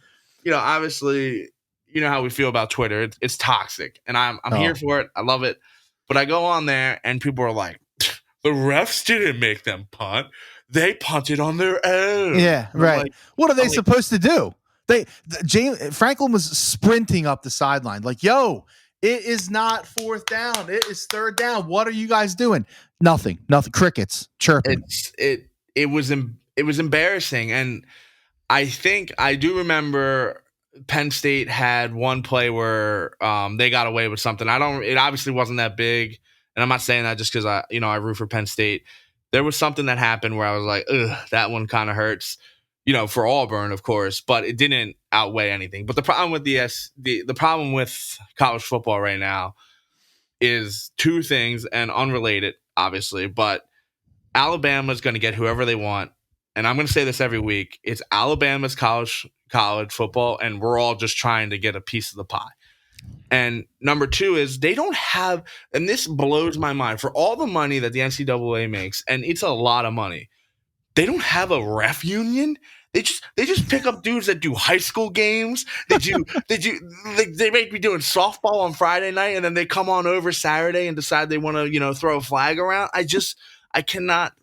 obviously, you know how we feel about Twitter. It's toxic. And I'm here for it. I love it. But I go on there and people are like, the refs didn't make them punt. They punted on their own. Yeah, right. Like, what are they supposed to do? James Franklin was sprinting up the sideline like, yo, it is not fourth down. It is third down. What are you guys doing? Nothing. Crickets chirping. It was embarrassing. And I think I do remember Penn State had one play where they got away with something. It obviously wasn't that big. And I'm not saying that just because I root for Penn State. There was something that happened where I was like, ugh, that one kind of hurts. For Auburn, of course, but it didn't outweigh anything. But the problem with the problem with college football right now is two things, and unrelated, obviously. But Alabama's going to get whoever they want, and I'm going to say this every week: it's Alabama's college football, and we're all just trying to get a piece of the pie. And number two is they don't have, and this blows my mind, for all the money that the NCAA makes, and it's a lot of money. They don't have a ref union. They just pick up dudes that do high school games. They may be doing softball on Friday night, and then they come on over Saturday and decide they want to throw a flag around. I just cannot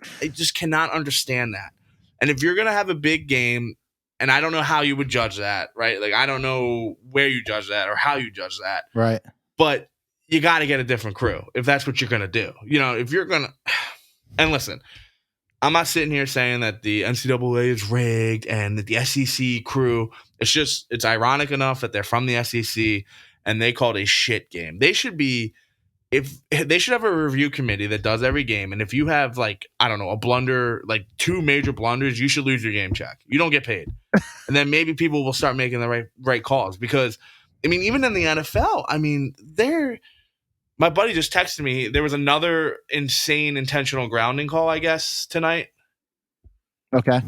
understand that. And if you're gonna have a big game, and I don't know how you would judge that, right? Like I don't know where you judge that or how you judge that, right? But you got to get a different crew if that's what you're gonna do. If you're gonna, and listen. I'm not sitting here saying that the NCAA is rigged and that the SEC crew, it's ironic enough that they're from the SEC and they called a shit game. They should have a review committee that does every game. And if you have a blunder, like two major blunders, you should lose your game check. You don't get paid. And then maybe people will start making the right calls because, even in the NFL, my buddy just texted me. There was another insane intentional grounding call, I guess, tonight. Okay.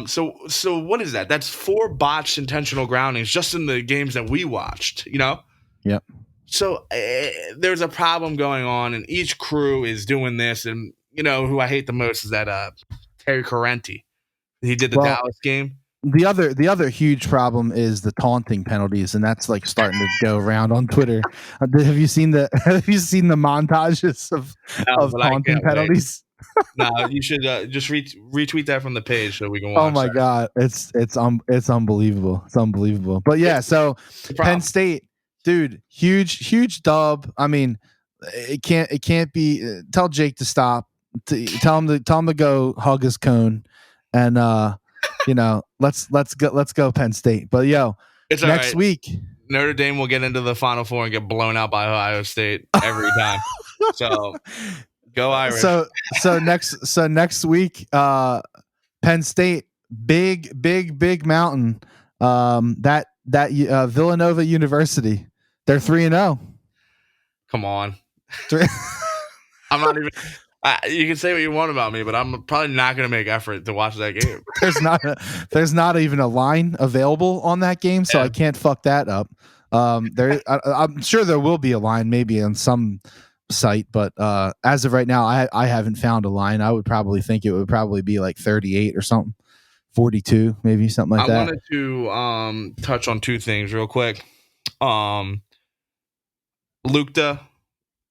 So what is that? That's 4 botched intentional groundings just in the games that we watched, Yep. So there's a problem going on, and each crew is doing this. And, who I hate the most is that Terry Correnti. He did the Dallas game. The other huge problem is the taunting penalties, and that's starting to go around on Twitter. Have you seen the montages of taunting penalties? No, you should just retweet that from the page so we can watch. Oh my God, it's unbelievable. It's unbelievable. But yeah, so Penn State, dude, huge dub. It can't be. Tell Jake to stop. Tell him to go hug his cone, and let's go Penn State. But it's next week Notre Dame will get into the Final Four and get blown out by Ohio State every time. So go Irish. So next week, Penn State, big mountain. That Villanova University, they're 3-0. Come on. I'm not even. You can say what you want about me, but I'm probably not going to make effort to watch that game. There's not even a line available on that game, so I can't fuck that up. I'm sure there will be a line, maybe on some site, but as of right now, I haven't found a line. I would probably think it would probably be 38 or something, 42, maybe something like that. I wanted to touch on two things real quick. Lukta,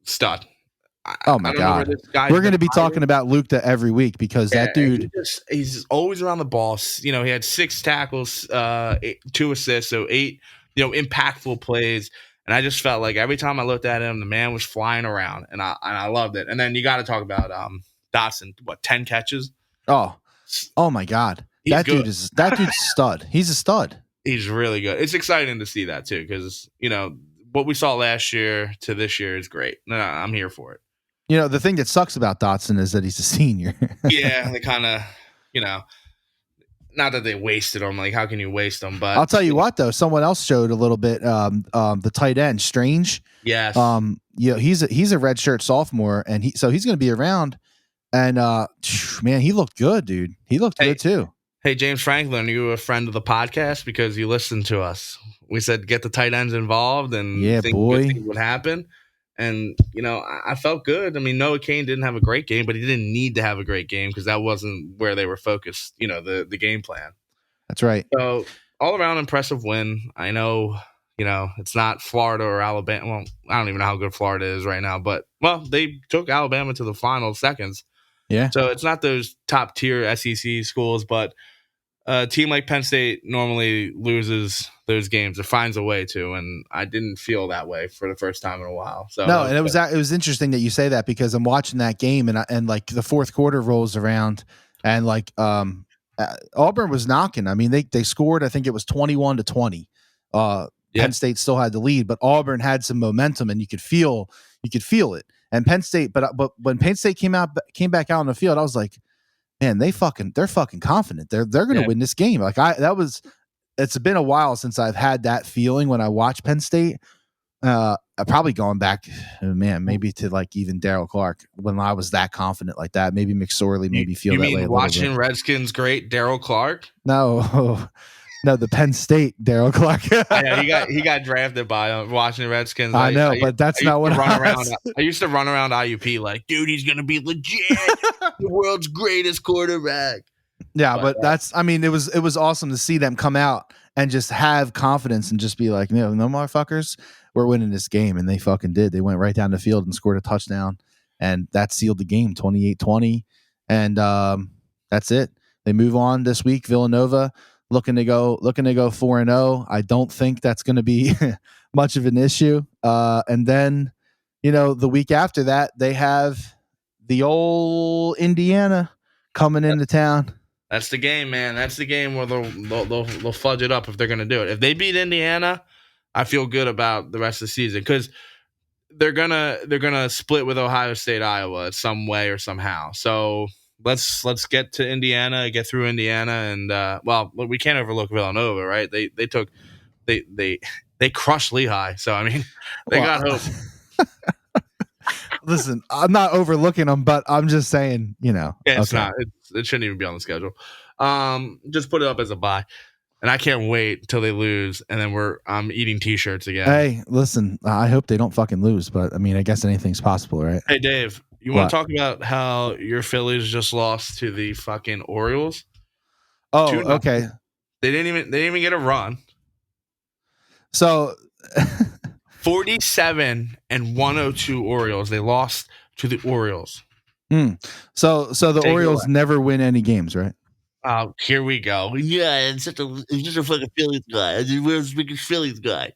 stud. Oh my God, we're going to be talking about Lukta every week because that dude, he's always around the ball. He had 6 tackles, 2 assists, so 8, impactful plays. And I just felt like every time I looked at him, the man was flying around, and I loved it. And then you got to talk about Dotson. 10 catches? Oh my God, that dude's stud. He's a stud. He's really good. It's exciting to see that too, because what we saw last year to this year is great. I'm here for it. The thing that sucks about Dotson is that he's a senior. Yeah, they kind of, not that they wasted them. Like, how can you waste them? But I'll tell you what, though, someone else showed a little bit. The tight end, Strange. Yes. He's a redshirt sophomore, and he's going to be around. And man, he looked good, dude. He looked good too. Hey, James Franklin, are you a friend of the podcast because you listened to us? We said get the tight ends involved and good things would happen. And, I felt good. I mean, Noah Kane didn't have a great game, but he didn't need to have a great game because that wasn't where they were focused, the game plan. That's right. So all around impressive win. I know, it's not Florida or Alabama. Well, I don't even know how good Florida is right now, but, they took Alabama to the final seconds. Yeah. So it's not those top tier SEC schools, but a team like Penn State normally loses those games or finds a way to, and I didn't feel that way for the first time in a while. So no, and it was interesting that you say that because I'm watching that game and like the fourth quarter rolls around and like Auburn was knocking. I mean, they scored. I think it was 21-20. Penn State still had the lead, but Auburn had some momentum, and you could feel it. And Penn State, but when Penn State came back out on the field, I was like, man, they're fucking confident. They're going to win this game. Like it's been a while since I've had that feeling when I watch Penn State. Probably going back, man, maybe to like even Daryl Clark when I was that confident like that. Maybe McSorley made me feel that way. You mean watching Redskins great Daryl Clark? No. No, the Penn State Daryl Clark. Yeah, he got drafted by Washington Redskins. I know, but that's not what I used to run around IUP like, dude, he's gonna be legit, the world's greatest quarterback. Yeah, but that's. I mean, it was awesome to see them come out and just have confidence and just be like, no motherfuckers, we're winning this game, and they fucking did. They went right down the field and scored a touchdown, and that sealed the game, 28-20, and that's it. They move on this week. Villanova. Looking to go 4-0. I don't think that's going to be much of an issue. And then, the week after that, they have the old Indiana coming into town. That's the game, man. That's the game where they'll fudge it up if they're going to do it. If they beat Indiana, I feel good about the rest of the season because they're gonna split with Ohio State, Iowa, some way or somehow. So. Let's get to Indiana, get through Indiana, and we can't overlook Villanova, right? They crushed Lehigh, so I mean, they got hope. Listen, I'm not overlooking them, but I'm just saying, it's not. It shouldn't even be on the schedule. Just put it up as a bye, and I can't wait until they lose, and then I'm eating T-shirts again. Hey, listen, I hope they don't fucking lose, but I mean, I guess anything's possible, right? Hey, Dave. You want to talk about how your Phillies just lost to the fucking Orioles? Oh, okay. They didn't even get a run. So 47-102 Orioles. They lost to the Orioles. So the Orioles never win any games, right? Oh, here we go. Yeah, it's just a fucking Phillies guy. Where's the biggest Phillies guy?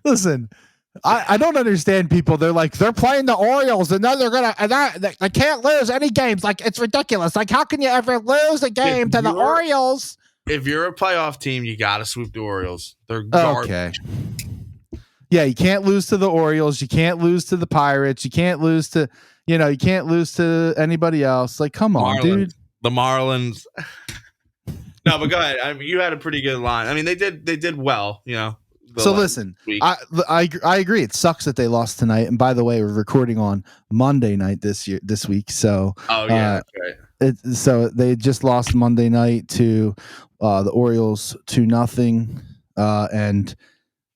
Listen. I don't understand people. They're like, they're playing the Orioles and then they're going to, they can't lose any games. Like, it's ridiculous. Like, how can you ever lose a game to the Orioles? If you're a playoff team, you got to swoop the Orioles. They're garbage. Okay. Yeah, you can't lose to the Orioles. You can't lose to the Pirates. You can't lose to, you can't lose to anybody else. Like, come on, dude. The Marlins. No, but go ahead. I mean, you had a pretty good line. I mean, they did well, So listen, I agree. It sucks that they lost tonight. And by the way, we're recording on Monday night this week. So that's right. So they just lost Monday night to the Orioles 2-0, and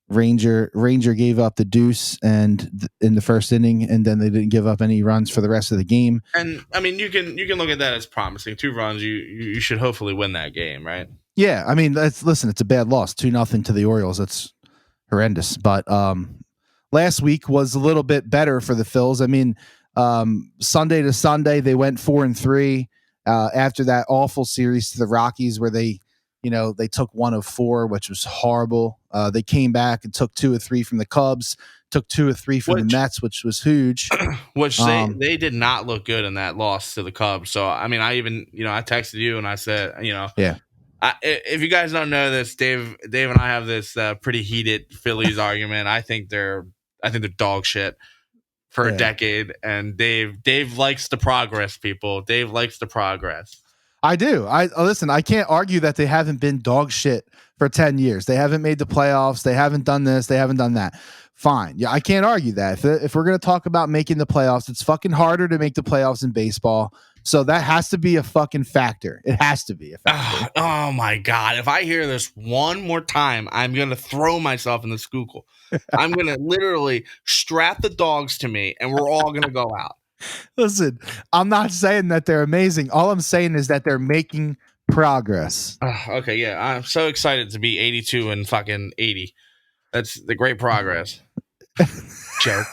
Ranger gave up the deuce and in the first inning, and then they didn't give up any runs for the rest of the game. And I mean, you can look at that as promising. 2 runs, you should hopefully win that game, right? Yeah, I mean, it's a bad loss, 2-0 to the Orioles. That's horrendous. But last week was a little bit better for the Phils. I mean, Sunday to Sunday they went 4-3 after that awful series to the Rockies where they took 1 of 4, which was horrible. They came back and took 2 of 3 from the Cubs, took 2 of 3 from the Mets, which was huge. Which they did not look good in that loss to the Cubs. So I mean, I even I texted you and I said yeah. If you guys don't know this, Dave and I have this pretty heated Phillies argument. I think they're dog shit for a decade, and Dave likes the progress. People, Dave likes the progress. I do. I listen. I can't argue that they haven't been dog shit for 10 years. They haven't made the playoffs. They haven't done this. They haven't done that. Fine. Yeah, I can't argue that. If we're gonna talk about making the playoffs, it's fucking harder to make the playoffs in baseball. So that has to be a fucking factor. It has to be a factor. Oh my God. If I hear this one more time, I'm going to throw myself in the skookle. I'm going to literally strap the dogs to me and we're all going to go out. Listen, I'm not saying that they're amazing. All I'm saying is that they're making progress. Okay. Yeah. I'm so excited to be 82 and fucking 80. That's the great progress. Joke.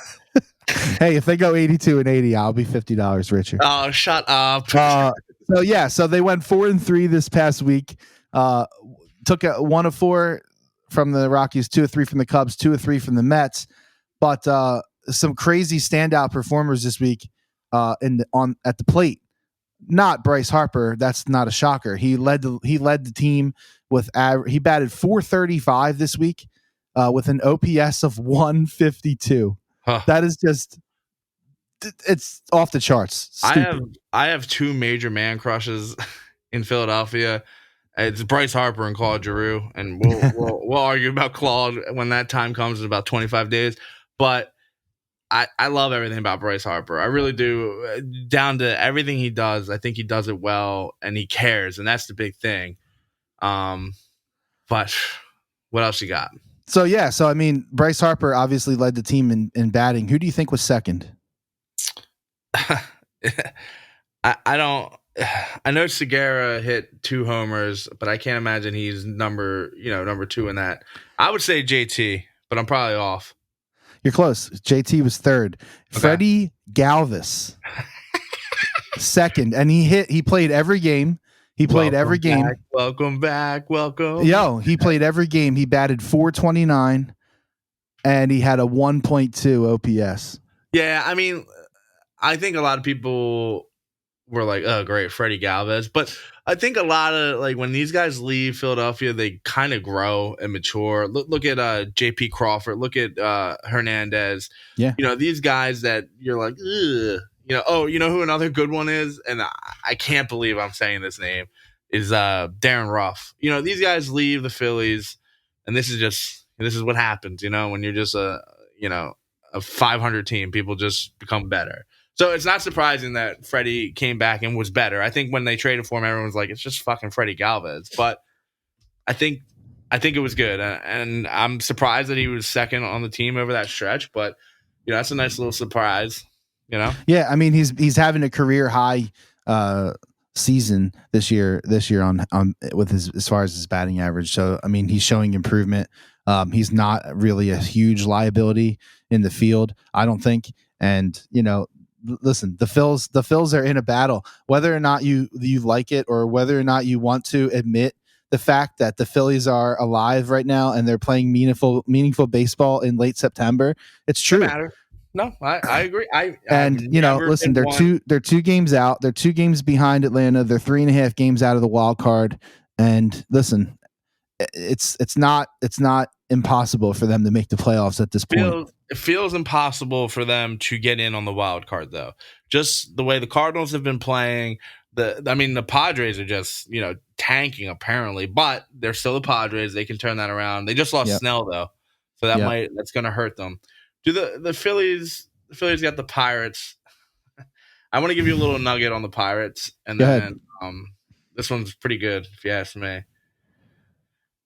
Hey, if they go 82 and 80, I'll be $50 richer. Oh, shut up. So they went 4-3 this past week. Took 1 of 4 from the Rockies, 2 of 3 from the Cubs, 2 of 3 from the Mets. But some crazy standout performers this week at the plate. Not Bryce Harper. That's not a shocker. He led the team with he batted .435 this week with an OPS of 152. That is just, it's off the charts. Stupid. I have 2 major man crushes in Philadelphia. It's Bryce Harper and Claude Giroux, and we'll argue about Claude when that time comes in about 25 days. But I love everything about Bryce Harper. I really do. Down to everything he does, I think he does it well, and he cares, and that's the big thing. But what else you got? So I mean, Bryce Harper obviously led the team in batting. Who do you think was second? I don't. I know Segura hit 2 homers, but I can't imagine he's number 2 in that. I would say JT, but I'm probably off. You're close. JT was third. Okay. Freddie Galvis second, and he played every game. He played every game. Welcome back. He played every game. He batted .429, and he had a 1.2 OPS. Yeah, I mean, I think a lot of people were like, "Oh, great, Freddie Galvis," but I think a lot of when these guys leave Philadelphia, they kind of grow and mature. Look at J.P. Crawford. Look at Hernandez. Yeah, these guys that you're like, ugh. Oh, you know who another good one is, and I can't believe I'm saying this name, is Darren Ruff. These guys leave the Phillies, and this is what happens. When you're just a 500 team, people just become better. So it's not surprising that Freddie came back and was better. I think when they traded for him, everyone was like, it's just fucking Freddie Galvis. But I think it was good, and I'm surprised that he was second on the team over that stretch. But that's a nice little surprise. Yeah, I mean he's having a career high season this year on with his as far as his batting average. So I mean he's showing improvement. He's not really a huge liability in the field, I don't think. And listen, the Phils are in a battle. Whether or not you like it or whether or not you want to admit the fact that the Phillies are alive right now and they're playing meaningful baseball in late September, it's true. No, I agree. Listen, they're 2 games out. They're 2 games behind Atlanta. They're 3.5 games out of the wild card. And listen, it's not impossible for them to make the playoffs at this point. It feels impossible for them to get in on the wild card, though. Just the way the Cardinals have been playing. The Padres are just tanking apparently, but they're still the Padres. They can turn that around. They just lost Snell though, so that's going to hurt them. Do the Phillies? The Phillies got the Pirates. I want to give you a little nugget on the Pirates, and then this one's pretty good if you ask me.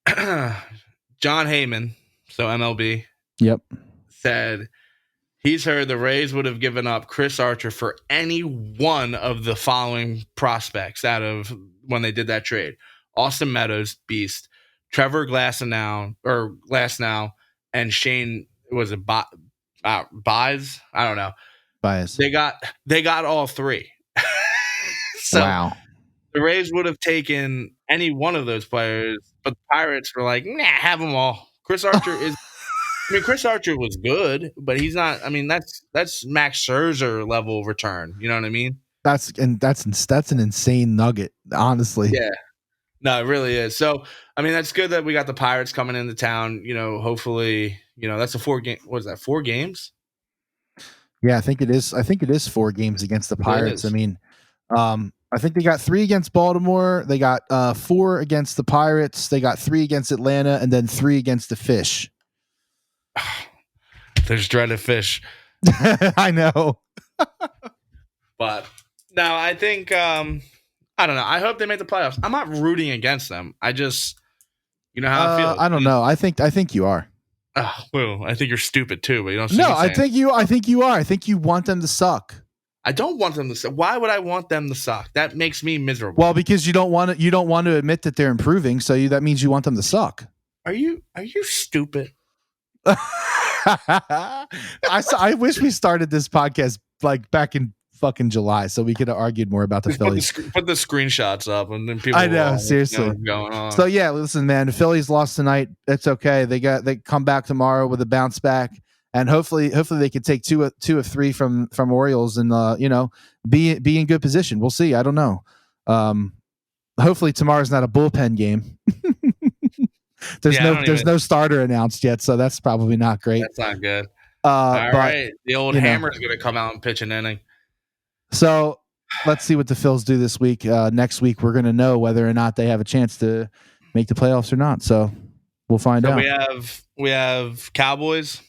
John Heyman, so MLB, said he's heard the Rays would have given up Chris Archer for any one of the following prospects out of when they did that trade: Austin Meadows, beast; Trevor Glasnow, and Shane Baez. I don't know. Baez. They got all 3. So wow. The Rays would have taken any one of those players, but the Pirates were like, nah, have them all. Chris Archer Chris Archer was good, but he's not. I mean, that's Max Scherzer level return. You know what I mean? That's an insane nugget, honestly. Yeah. No, it really is. So, I mean, that's good that we got the Pirates coming into town. Hopefully, that's a 4 game. What is that? 4 games? Yeah, I think it is. I think it is 4 games against the Pirates. I mean, I think they got 3 against Baltimore. They got 4 against the Pirates. They got 3 against Atlanta, and then 3 against the Fish. There's dreaded Fish. I know. But no, I think I don't know. I hope they make the playoffs. I'm not rooting against them. I just, you know how I feel. I don't know. I think you are. Well, I think you're stupid too, but you don't. No, I think you are. I think you want them to suck. I don't want them to suck. Why would I want them to suck? That makes me miserable. Well, because you don't want to admit that they're improving, so that means you want them to suck. Are you stupid? I wish we started this podcast like back in fucking July, so we could have argued more about the Phillies. Put the screenshots up, and then people. I know, seriously. What's going on. So yeah, listen, man. The Phillies lost tonight. It's okay. They come back tomorrow with a bounce back, and hopefully they could take two of 3 from Orioles and be in good position. We'll see. I don't know. Hopefully tomorrow's not a bullpen game. There's no starter announced yet, so that's probably not great. That's not good. All right, the old hammer's going to come out and pitch an inning. So let's see what the Phils do this week. Next week, we're going to know whether or not they have a chance to make the playoffs or not. So we'll find out. We have Cowboys.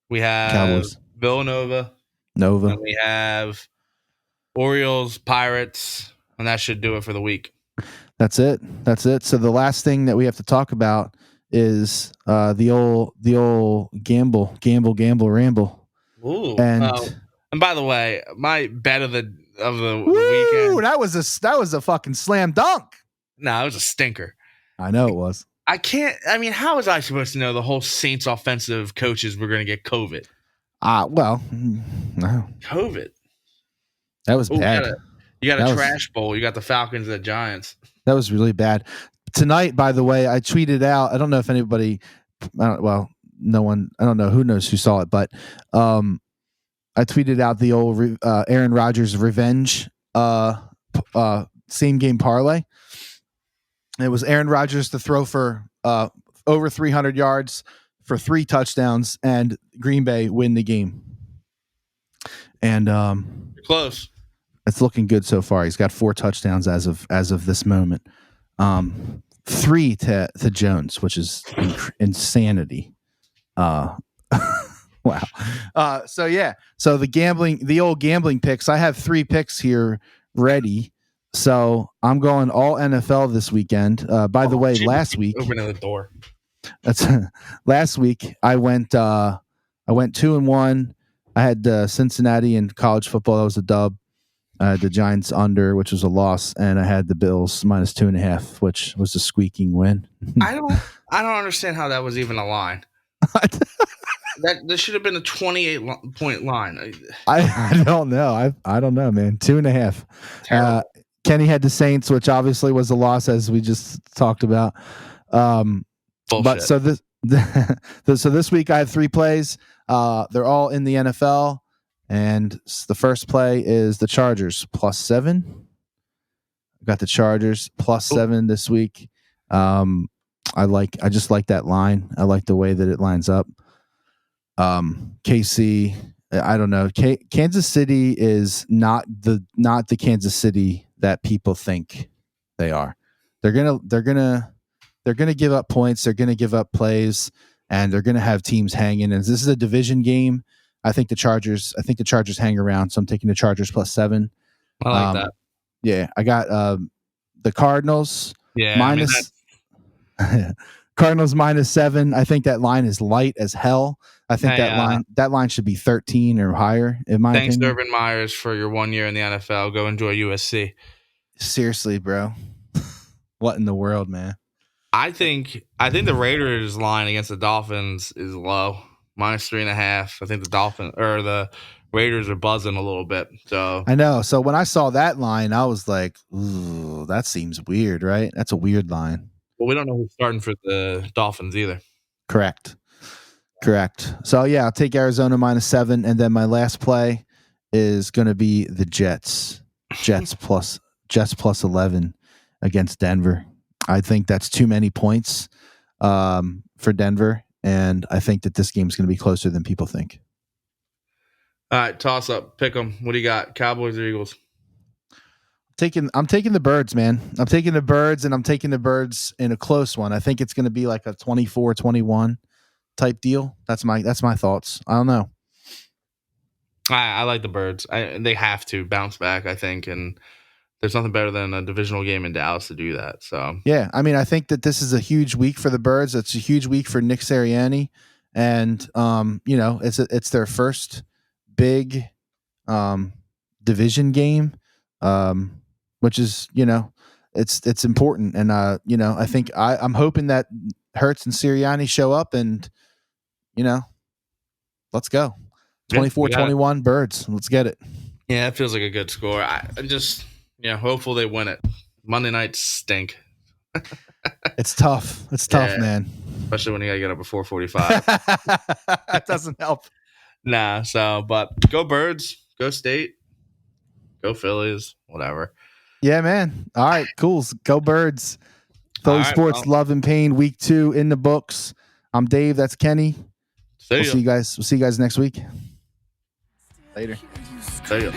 We have Villanova. And we have Orioles, Pirates, and that should do it for the week. That's it. So the last thing that we have to talk about is the old gamble ramble. Ooh. And by the way, my bet of the weekend. That was a fucking slam dunk. No, it was a stinker. I know it was. How was I supposed to know the whole Saints offensive coaches were going to get COVID? Well, no. COVID. That was bad. You got a trash bowl. You got the Falcons and the Giants. That was really bad. Tonight, by the way, I tweeted out. I don't know if anybody. No one. I don't know who knows who saw it, but I tweeted out the old Aaron Rodgers revenge same game parlay. It was Aaron Rodgers to throw for over 300 yards for 3 touchdowns, and Green Bay win the game. And close. It's looking good so far. He's got 4 touchdowns as of this moment. 3 to Jones, which is insanity. Wow. So the old gambling picks. I have 3 picks here ready. So I'm going all NFL this weekend. By the way, last week opening the door. That's last week. I went 2-1. I had Cincinnati in college football. That was a dub. I had the Giants under, which was a loss, and I had the Bills minus 2.5, which was a squeaking win. I don't understand how that was even a line. That should have been a 28-point line. I don't know. I don't know, man. 2.5. Kenny had the Saints, which obviously was a loss, as we just talked about. But so this week I have 3 plays. They're all in the NFL. And the first play is the Chargers +7. I got the Chargers +7 this week. I just like that line. I like the way that it lines up. KC, I don't know. Kansas City is not the Kansas City that people think they are. They're gonna give up points. They're gonna give up plays, and they're gonna have teams hanging. And this is a division game. I think the Chargers hang around, so I'm taking the Chargers +7. I like that. Yeah, I got the Cardinals Cardinals -7. I think that line is light as hell. I think that line should be 13 or higher. In my opinion. Thanks, Urban Myers, for your 1 year in the NFL. Go enjoy USC. Seriously, bro. What in the world, man? I think the Raiders line against the Dolphins is low. -3.5. I think the Raiders are buzzing a little bit. So I know. So when I saw that line, I was like, "Ooh, that seems weird, right? That's a weird line." Well, we don't know who's starting for the Dolphins either. Correct. So yeah, I'll take Arizona -7, and then my last play is going to be the Jets. Jets +11 against Denver. I think that's too many points for Denver. And I think that this game is going to be closer than people think. All right, toss up, pick them. What do you got? Cowboys or Eagles? I'm taking the Birds, man. I'm taking the Birds, and I'm taking the Birds in a close one. I think it's going to be like a 24-21 type deal. That's my thoughts. I don't know. I like the Birds. They have to bounce back, I think, and there's nothing better than a divisional game in Dallas to do that. So yeah, I mean, I think that this is a huge week for the Birds. It's a huge week for Nick Sirianni, and it's their first big division game, which is it's important, and I think I'm hoping that Hurts and Sirianni show up, and let's go 24-21 Birds. Let's get it. Yeah, it feels like a good score. I just hopeful they win it. Monday nights stink. It's tough. It's tough, man. Especially when you gotta get up at 4:45. That doesn't help. Nah. So, but go Birds, go State, go Phillies, whatever. Yeah, man. All right, cool. Go Birds. Philly Sports Love and Pain Week 2 in the books. I'm Dave. That's Kenny. We'll see you guys. We'll see you guys next week. Later. See ya.